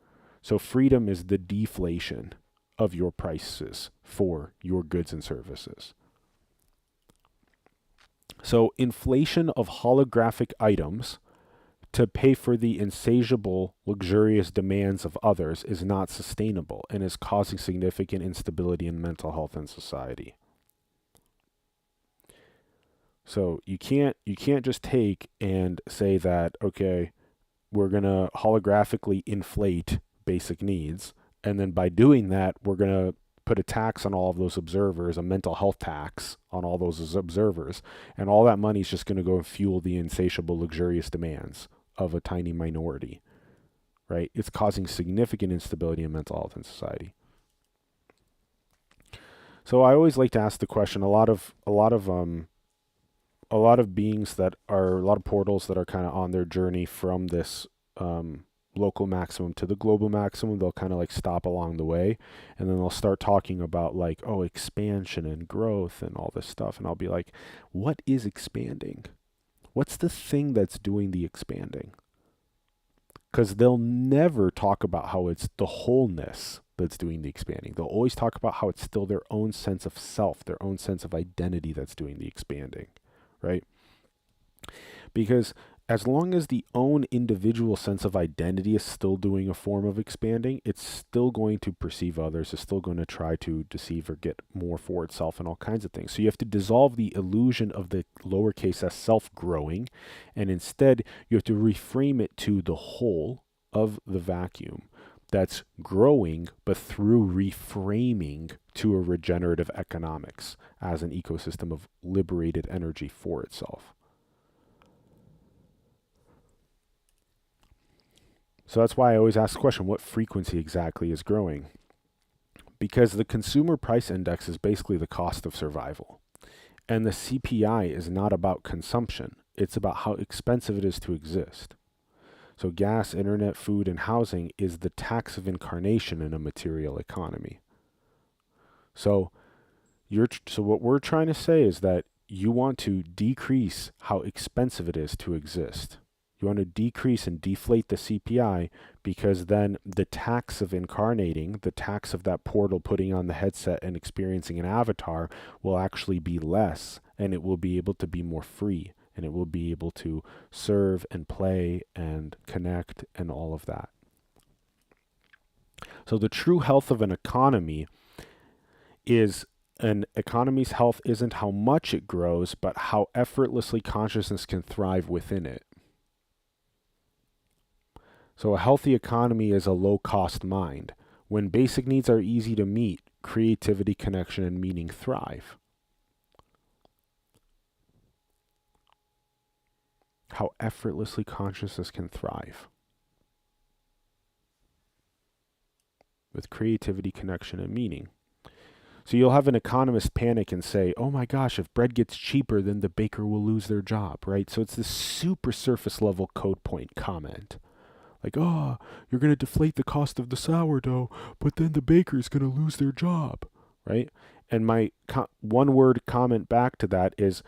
So freedom is the deflation of your prices for your goods and services. So inflation of holographic items to pay for the insatiable, luxurious demands of others is not sustainable and is causing significant instability in mental health and society. So you can't just take and say that, okay, we're going to holographically inflate basic needs, and then by doing that, we're going to put a tax on all of those observers, a mental health tax on all those observers, and all that money is just going to go and fuel the insatiable, luxurious demands of a tiny minority, right? It's causing significant instability in mental health in society. So I always like to ask the question, a lot of beings that are, a lot of portals that are kind of on their journey from this local maximum to the global maximum, they'll kind of like stop along the way, and then they'll start talking about like, expansion and growth and all this stuff. And I'll be like, what is expanding? What's the thing that's doing the expanding? Because they'll never talk about how it's the wholeness that's doing the expanding. They'll always talk about how it's still their own sense of self, their own sense of identity that's doing the expanding, right? Because as long as the own individual sense of identity is still doing a form of expanding, it's still going to perceive others, it's still going to try to deceive or get more for itself and all kinds of things. So you have to dissolve the illusion of the lowercase s self growing, and instead you have to reframe it to the whole of the vacuum that's growing, but through reframing to a regenerative economics as an ecosystem of liberated energy for itself. So that's why I always ask the question, what frequency exactly is growing? Because the consumer price index is basically the cost of survival. And the CPI is not about consumption. It's about how expensive it is to exist. So gas, internet, food, and housing is the tax of incarnation in a material economy. So what we're trying to say is that you want to decrease how expensive it is to exist. You You want to decrease and deflate the CPI, because then the tax of incarnating, the tax of that portal putting on the headset and experiencing an avatar will actually be less, and it will be able to be more free, and it will be able to serve and play and connect and all of that. So the true health of an economy is an economy's health isn't how much it grows, but how effortlessly consciousness can thrive within it. So a healthy economy is a low-cost mind. When basic needs are easy to meet, creativity, connection, and meaning thrive. How effortlessly consciousness can thrive. With creativity, connection, and meaning. So you'll have an economist panic and say, oh my gosh, if bread gets cheaper, then the baker will lose their job, right? So it's this super surface level code point comment. Like, oh, you're going to deflate the cost of the sourdough, but then the baker's going to lose their job, right? And my one word comment back to that is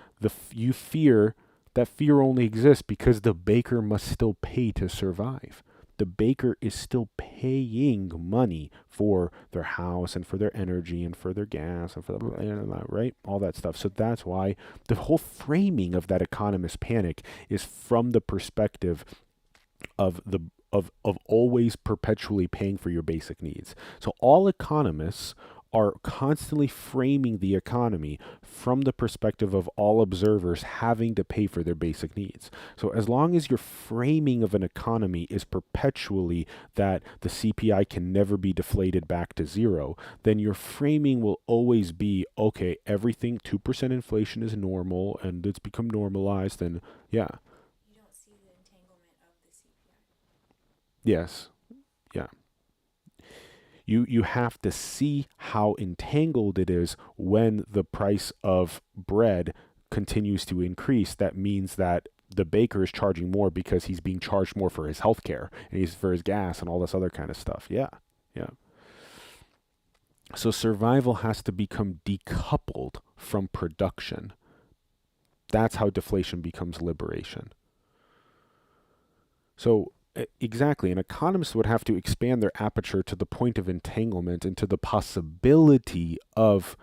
you fear, that fear only exists because the baker must still pay to survive. The baker is still paying money for their house and for their energy and for their gas and for the, right? All that stuff. So that's why the whole framing of that economist panic is from the perspective of always perpetually paying for your basic needs. So all economists are constantly framing the economy from the perspective of all observers having to pay for their basic needs. So as long as your framing of an economy is perpetually that the CPI can never be deflated back to zero, then your framing will always be, okay, everything 2% inflation is normal and it's become normalized, and yeah. You don't see the entanglement of the CPI. Yes. Yeah. You have to see how entangled it is when the price of bread continues to increase. That means that the baker is charging more because he's being charged more for his health care and he's for his gas and all this other kind of stuff. Yeah. Yeah. So survival has to become decoupled from production. That's how deflation becomes liberation. So exactly, an economist would have to expand their aperture to the point of entanglement and to the possibility of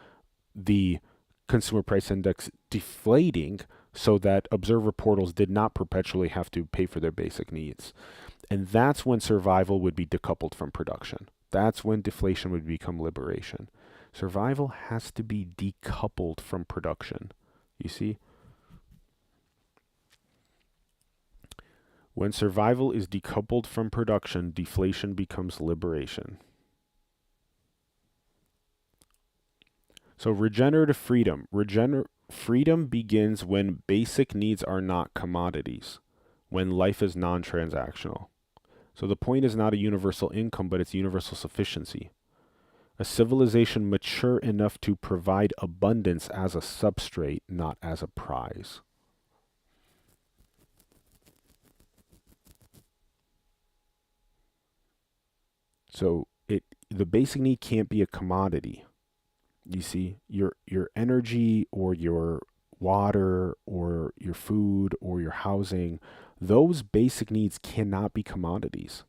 the consumer price index deflating so that observer portals did not perpetually have to pay for their basic needs. And that's when survival would be decoupled from production. That's when deflation would become liberation. Survival has to be decoupled from production. You see? When survival is decoupled from production, deflation becomes liberation. So regenerative freedom. Freedom begins when basic needs are not commodities, when life is non-transactional. So the point is not a universal income, but it's universal sufficiency. A civilization mature enough to provide abundance as a substrate, not as a prize. So the basic need can't be a commodity. You see, your energy or your water or your food or your housing, those basic needs cannot be commodities.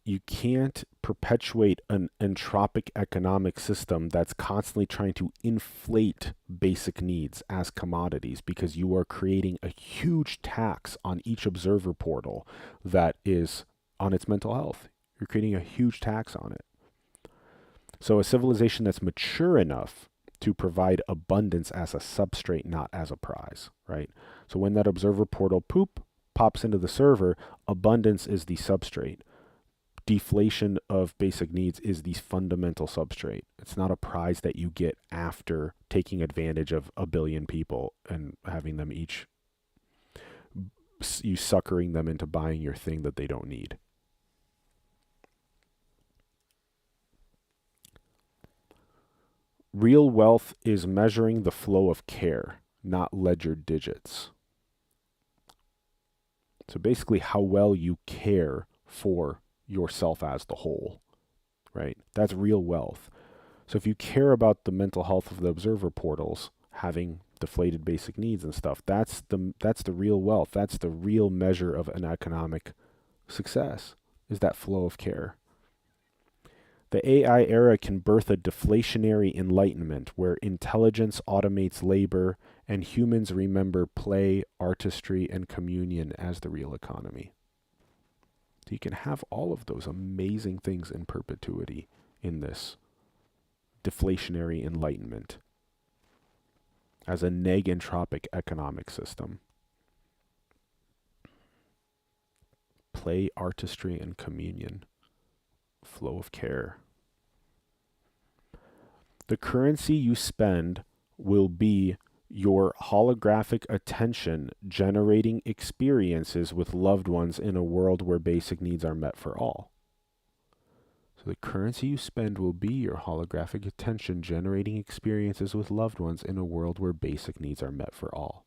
You can't perpetuate an entropic economic system that's constantly trying to inflate basic needs as commodities, because you are creating a huge tax on each observer portal that is on its mental health. You're creating a huge tax on it. So a civilization that's mature enough to provide abundance as a substrate, not as a prize, right? So when that observer portal pops into the server, abundance is the substrate. Deflation of basic needs is the fundamental substrate. It's not a prize that you get after taking advantage of a billion people and having them each, you suckering them into buying your thing that they don't need. Real wealth is measuring the flow of care, not ledger digits. So basically how well you care for yourself as the whole, right? That's real wealth. So if you care about the mental health of the observer portals, having deflated basic needs and stuff. That's the real wealth. That's the real measure of an economic success, is that flow of care. The AI era can birth a deflationary enlightenment where intelligence automates labor and humans remember play, artistry, and communion as the real economy. So you can have all of those amazing things in perpetuity in this deflationary enlightenment as a negentropic economic system. Play, artistry, and communion. Flow of care. The currency you spend will be your holographic attention generating experiences with loved ones in a world where basic needs are met for all. So the currency you spend will be your holographic attention generating experiences with loved ones in a world where basic needs are met for all.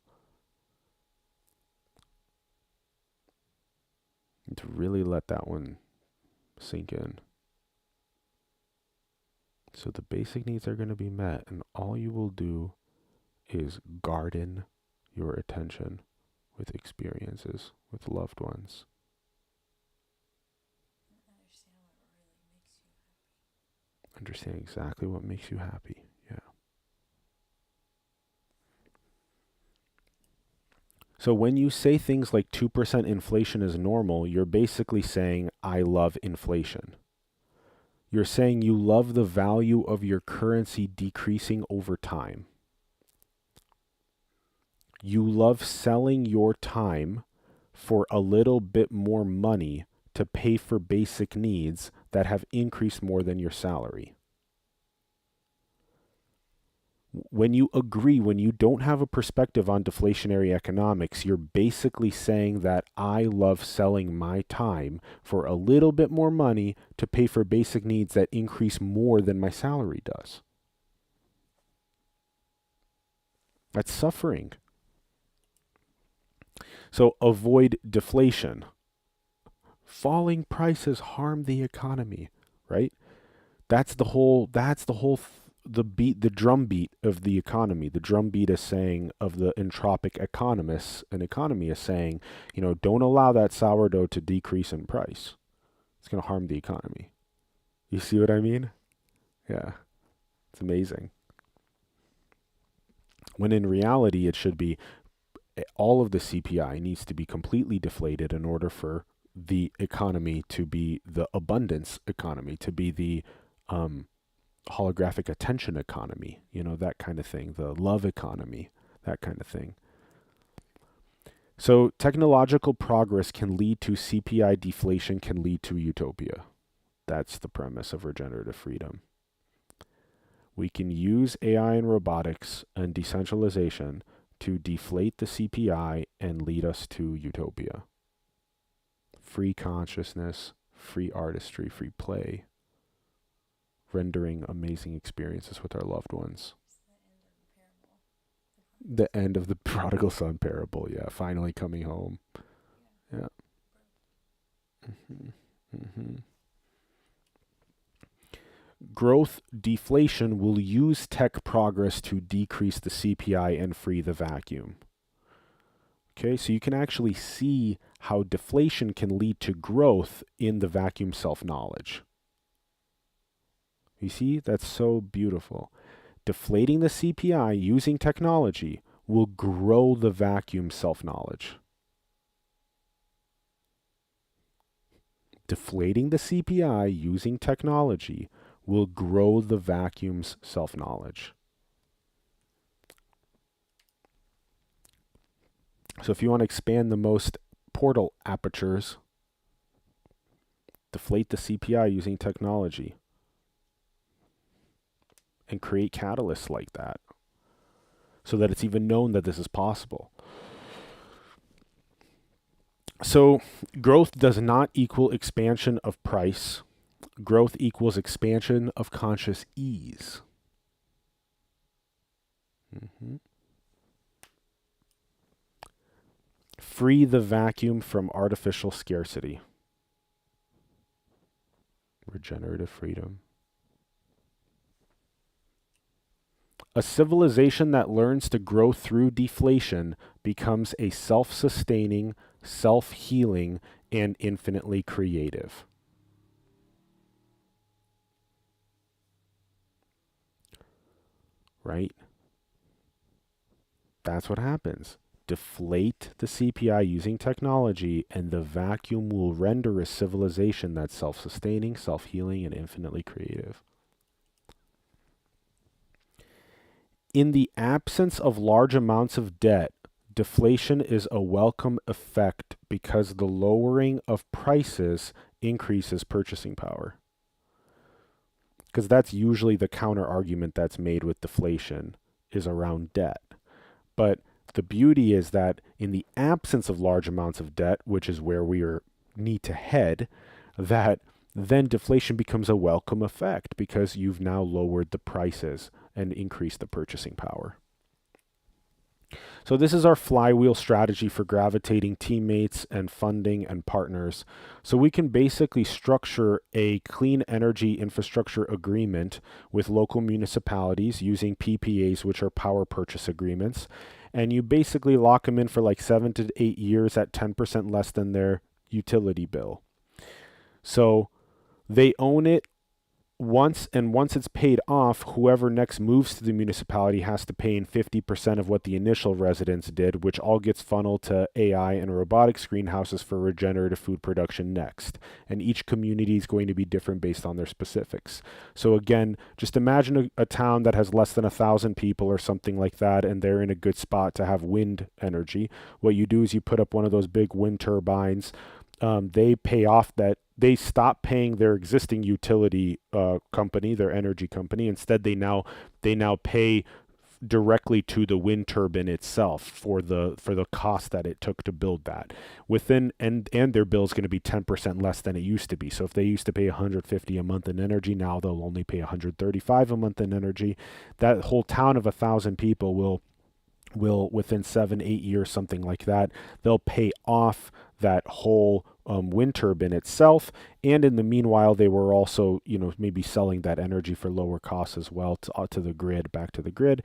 And to really let that one sink in. So the basic needs are going to be met, and all you will do is garden your attention with experiences with loved ones. Understand exactly what makes you happy. Yeah. So when you say things like 2% inflation is normal, you're basically saying, I love inflation. You're saying you love the value of your currency decreasing over time. You love selling your time for a little bit more money to pay for basic needs that have increased more than your salary. When you agree, when you don't have a perspective on deflationary economics, you're basically saying that I love selling my time for a little bit more money to pay for basic needs that increase more than my salary does. That's suffering. So avoid deflation. Falling prices harm the economy, right? That's the drum beat of the economy. The drum beat is saying of the entropic economists, an economy is saying, don't allow that sourdough to decrease in price. It's going to harm the economy. You see what I mean? Yeah. It's amazing. When in reality, it should be all of the CPI needs to be completely deflated in order for the economy to be the abundance economy, to be the holographic attention economy, that kind of thing, the love economy, that kind of thing. So technological progress can lead to CPI deflation, can lead to utopia. That's the premise of regenerative freedom. We can use AI and robotics and decentralization to deflate the CPI and lead us to utopia. Free consciousness, free artistry, free play, rendering amazing experiences with our loved ones. The end of the prodigal son parable, yeah, finally coming home. Yeah. Growth deflation will use tech progress to decrease the CPI and free the vacuum. Okay, so you can actually see how deflation can lead to growth in the vacuum self-knowledge. You see, that's so beautiful. Deflating the CPI using technology will grow the vacuum self-knowledge. Deflating the CPI using technology will grow the vacuum's self-knowledge. So if you want to expand the most portal apertures, deflate the CPI using technology and create catalysts like that so that it's even known that this is possible. So growth does not equal expansion of price. Growth equals expansion of conscious ease. Free the vacuum from artificial scarcity. Regenerative freedom. A civilization that learns to grow through deflation becomes a self-sustaining, self-healing, and infinitely creative. Right? That's what happens. Deflate the CPI using technology, and the vacuum will render a civilization that's self-sustaining, self-healing, and infinitely creative. In the absence of large amounts of debt, deflation is a welcome effect because the lowering of prices increases purchasing power. Because that's usually the counter argument that's made with deflation, is around debt. But the beauty is that in the absence of large amounts of debt, which is where we need to head, that then deflation becomes a welcome effect because you've now lowered the prices and increased the purchasing power. So this is our flywheel strategy for gravitating teammates and funding and partners. So we can basically structure a clean energy infrastructure agreement with local municipalities using PPAs, which are power purchase agreements. And you basically lock them in for like 7 to 8 years at 10% less than their utility bill. So they own it once it's paid off, whoever next moves to the municipality has to pay in 50% of what the initial residents did, which all gets funneled to AI and robotics greenhouses for regenerative food production next. And each community is going to be different based on their specifics. So again, just imagine a town that has less than 1,000 people or something like that, and they're in a good spot to have wind energy. What you do is you put up one of those big wind turbines. They pay off that. They stop paying their existing utility company, their energy company. Instead, they now pay directly to the wind turbine itself for the cost that it took to build that. And their bill is going to be 10% less than it used to be. So if they used to pay $150 a month in energy, now they'll only pay $135 a month in energy. That whole town of 1,000 people will within 7-8 years, something like that, they'll pay off that whole wind turbine itself. And in the meanwhile, they were also, maybe selling that energy for lower costs as well to the grid, back to the grid.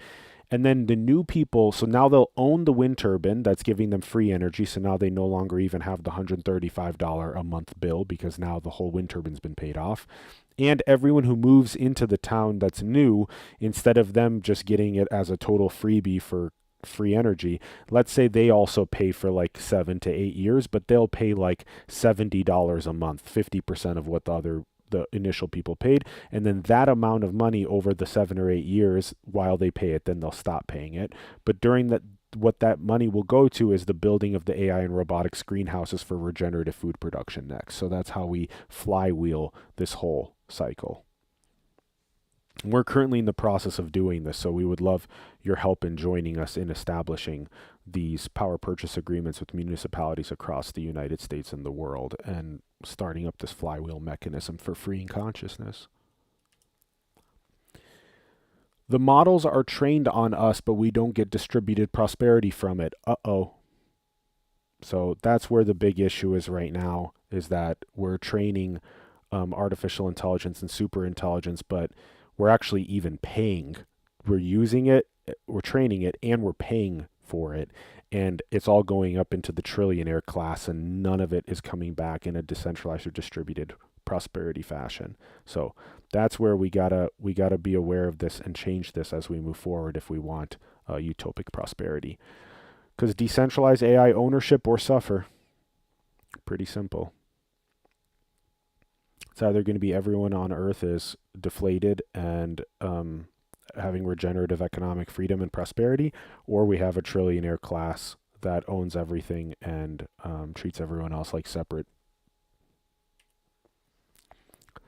And then the new people, so now they'll own the wind turbine that's giving them free energy. So now they no longer even have the $135 a month bill because now the whole wind turbine's been paid off. And everyone who moves into the town that's new, instead of them just getting it as a total freebie for free energy, let's say they also pay for like 7 to 8 years, but they'll pay like $70 a month, 50% of what the initial people paid. And then that amount of money over the 7 or 8 years, while they pay it, then they'll stop paying it. But during that, what that money will go to is the building of the AI and robotics greenhouses for regenerative food production next. So that's how we flywheel this whole cycle. We're currently in the process of doing this, so we would love your help in joining us in establishing these power purchase agreements with municipalities across the United States and the world, and starting up this flywheel mechanism for freeing consciousness. The models are trained on us, but we don't get distributed prosperity from it. So that's where the big issue is right now, is that we're training artificial intelligence and super intelligence, but we're actually even paying. We're using it, we're training it, and we're paying for it. And it's all going up into the trillionaire class, and none of it is coming back in a decentralized or distributed prosperity fashion. So that's where we gotta be aware of this and change this as we move forward if we want utopic prosperity. Because decentralized AI ownership or suffer. Pretty simple. It's either going to be everyone on Earth is deflated and having regenerative economic freedom and prosperity, or we have a trillionaire class that owns everything and treats everyone else like separate.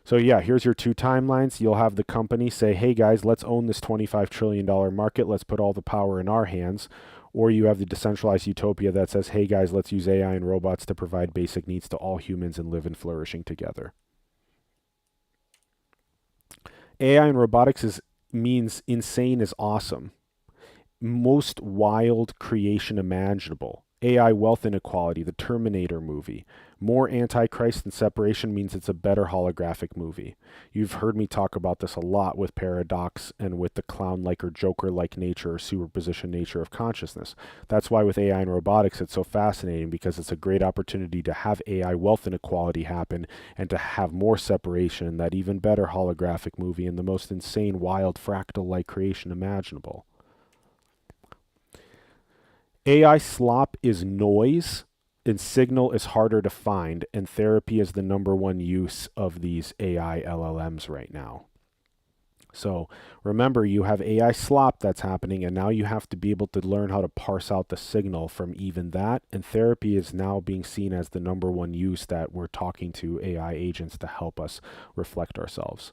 So yeah, here's your two timelines. You'll have the company say, hey guys, let's own this $25 trillion market. Let's put all the power in our hands. Or you have the decentralized utopia that says, hey guys, let's use AI and robots to provide basic needs to all humans and live in flourishing together. AI and robotics means insane is awesome. Most wild creation imaginable. AI wealth inequality, the Terminator movie. More Antichrist and separation means it's a better holographic movie. You've heard me talk about this a lot with paradox and with the clown-like or Joker-like nature or superposition nature of consciousness. That's why with AI and robotics it's so fascinating, because it's a great opportunity to have AI wealth inequality happen and to have more separation in that even better holographic movie in the most insane, wild, fractal-like creation imaginable. AI slop is noise, and signal is harder to find, and therapy is the number one use of these AI LLMs right now. So remember, you have AI slop that's happening, and now you have to be able to learn how to parse out the signal from even that, and therapy is now being seen as the number one use that we're talking to AI agents to help us reflect ourselves.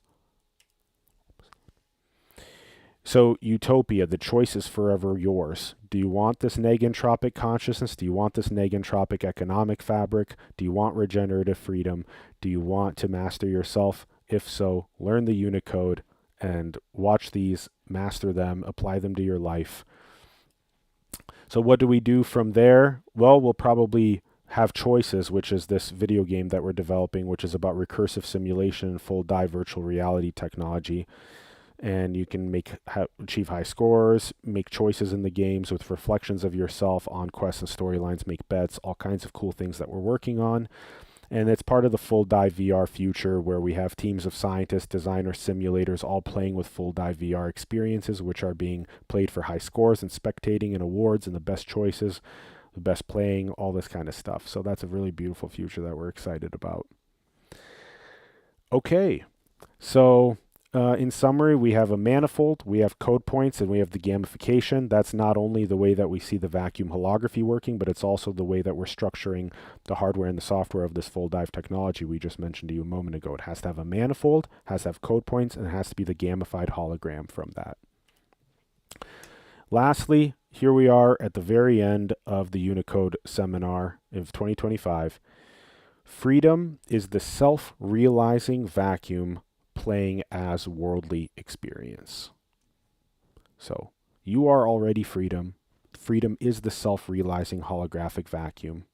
So, utopia, the choice is forever yours. Do you want this negentropic consciousness? Do you want this negentropic economic fabric? Do you want regenerative freedom? Do you want to master yourself? If so, learn the Unicode and watch these, master them, apply them to your life. So, what do we do from there? Well, we'll probably have choices, which is this video game that we're developing, which is about recursive simulation and full dive virtual reality technology. And you can achieve high scores, make choices in the games with reflections of yourself on quests and storylines, make bets, all kinds of cool things that we're working on. And it's part of the full dive VR future, where we have teams of scientists, designers, simulators, all playing with full dive VR experiences, which are being played for high scores and spectating and awards and the best choices, the best playing, all this kind of stuff. So that's a really beautiful future that we're excited about. Okay, so in summary, we have a manifold, we have code points, and we have the gamification. That's not only the way that we see the vacuum holography working, but it's also the way that we're structuring the hardware and the software of this full dive technology we just mentioned to you a moment ago. It has to have a manifold, has to have code points, and it has to be the gamified hologram from that. Lastly, here we are at the very end of the Unicode seminar of 2025. Freedom is the self-realizing vacuum playing as worldly experience. So you are already freedom. Freedom is the self-realizing holographic vacuum.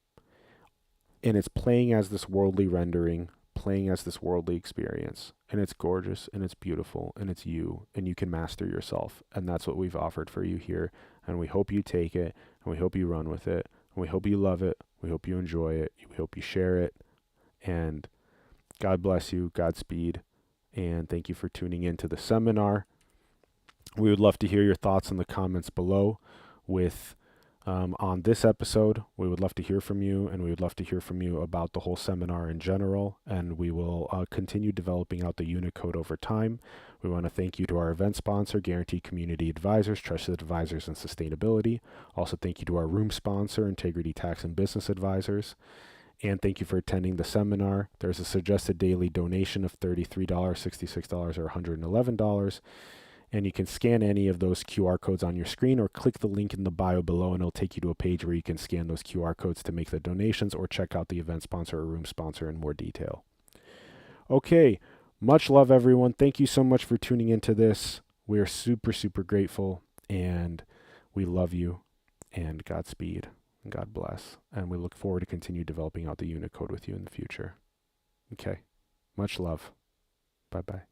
And it's playing as this worldly rendering, playing as this worldly experience. And it's gorgeous and it's beautiful and it's you, and you can master yourself. And that's what we've offered for you here. And we hope you take it, and we hope you run with it, and we hope you love it. We hope you enjoy it. We hope you share it. And God bless you. Godspeed. And thank you for tuning in to the seminar. We would love to hear your thoughts in the comments below on this episode. We would love to hear from you, and we would love to hear from you about the whole seminar in general. And we will continue developing out the Unicode over time. We want to thank you to our event sponsor, Guaranteed Community Advisors, Trusted Advisors in Sustainability. Also, thank you to our room sponsor, Integrity Tax and Business Advisors. And thank you for attending the seminar. There's a suggested daily donation of $33, $66, or $111. And you can scan any of those QR codes on your screen, or click the link in the bio below, and it'll take you to a page where you can scan those QR codes to make the donations, or check out the event sponsor or room sponsor in more detail. Okay, much love, everyone. Thank you so much for tuning into this. We are super, super grateful, and we love you, and Godspeed. God bless. And we look forward to continue developing out the Unicode with you in the future. Okay. Much love. Bye-bye.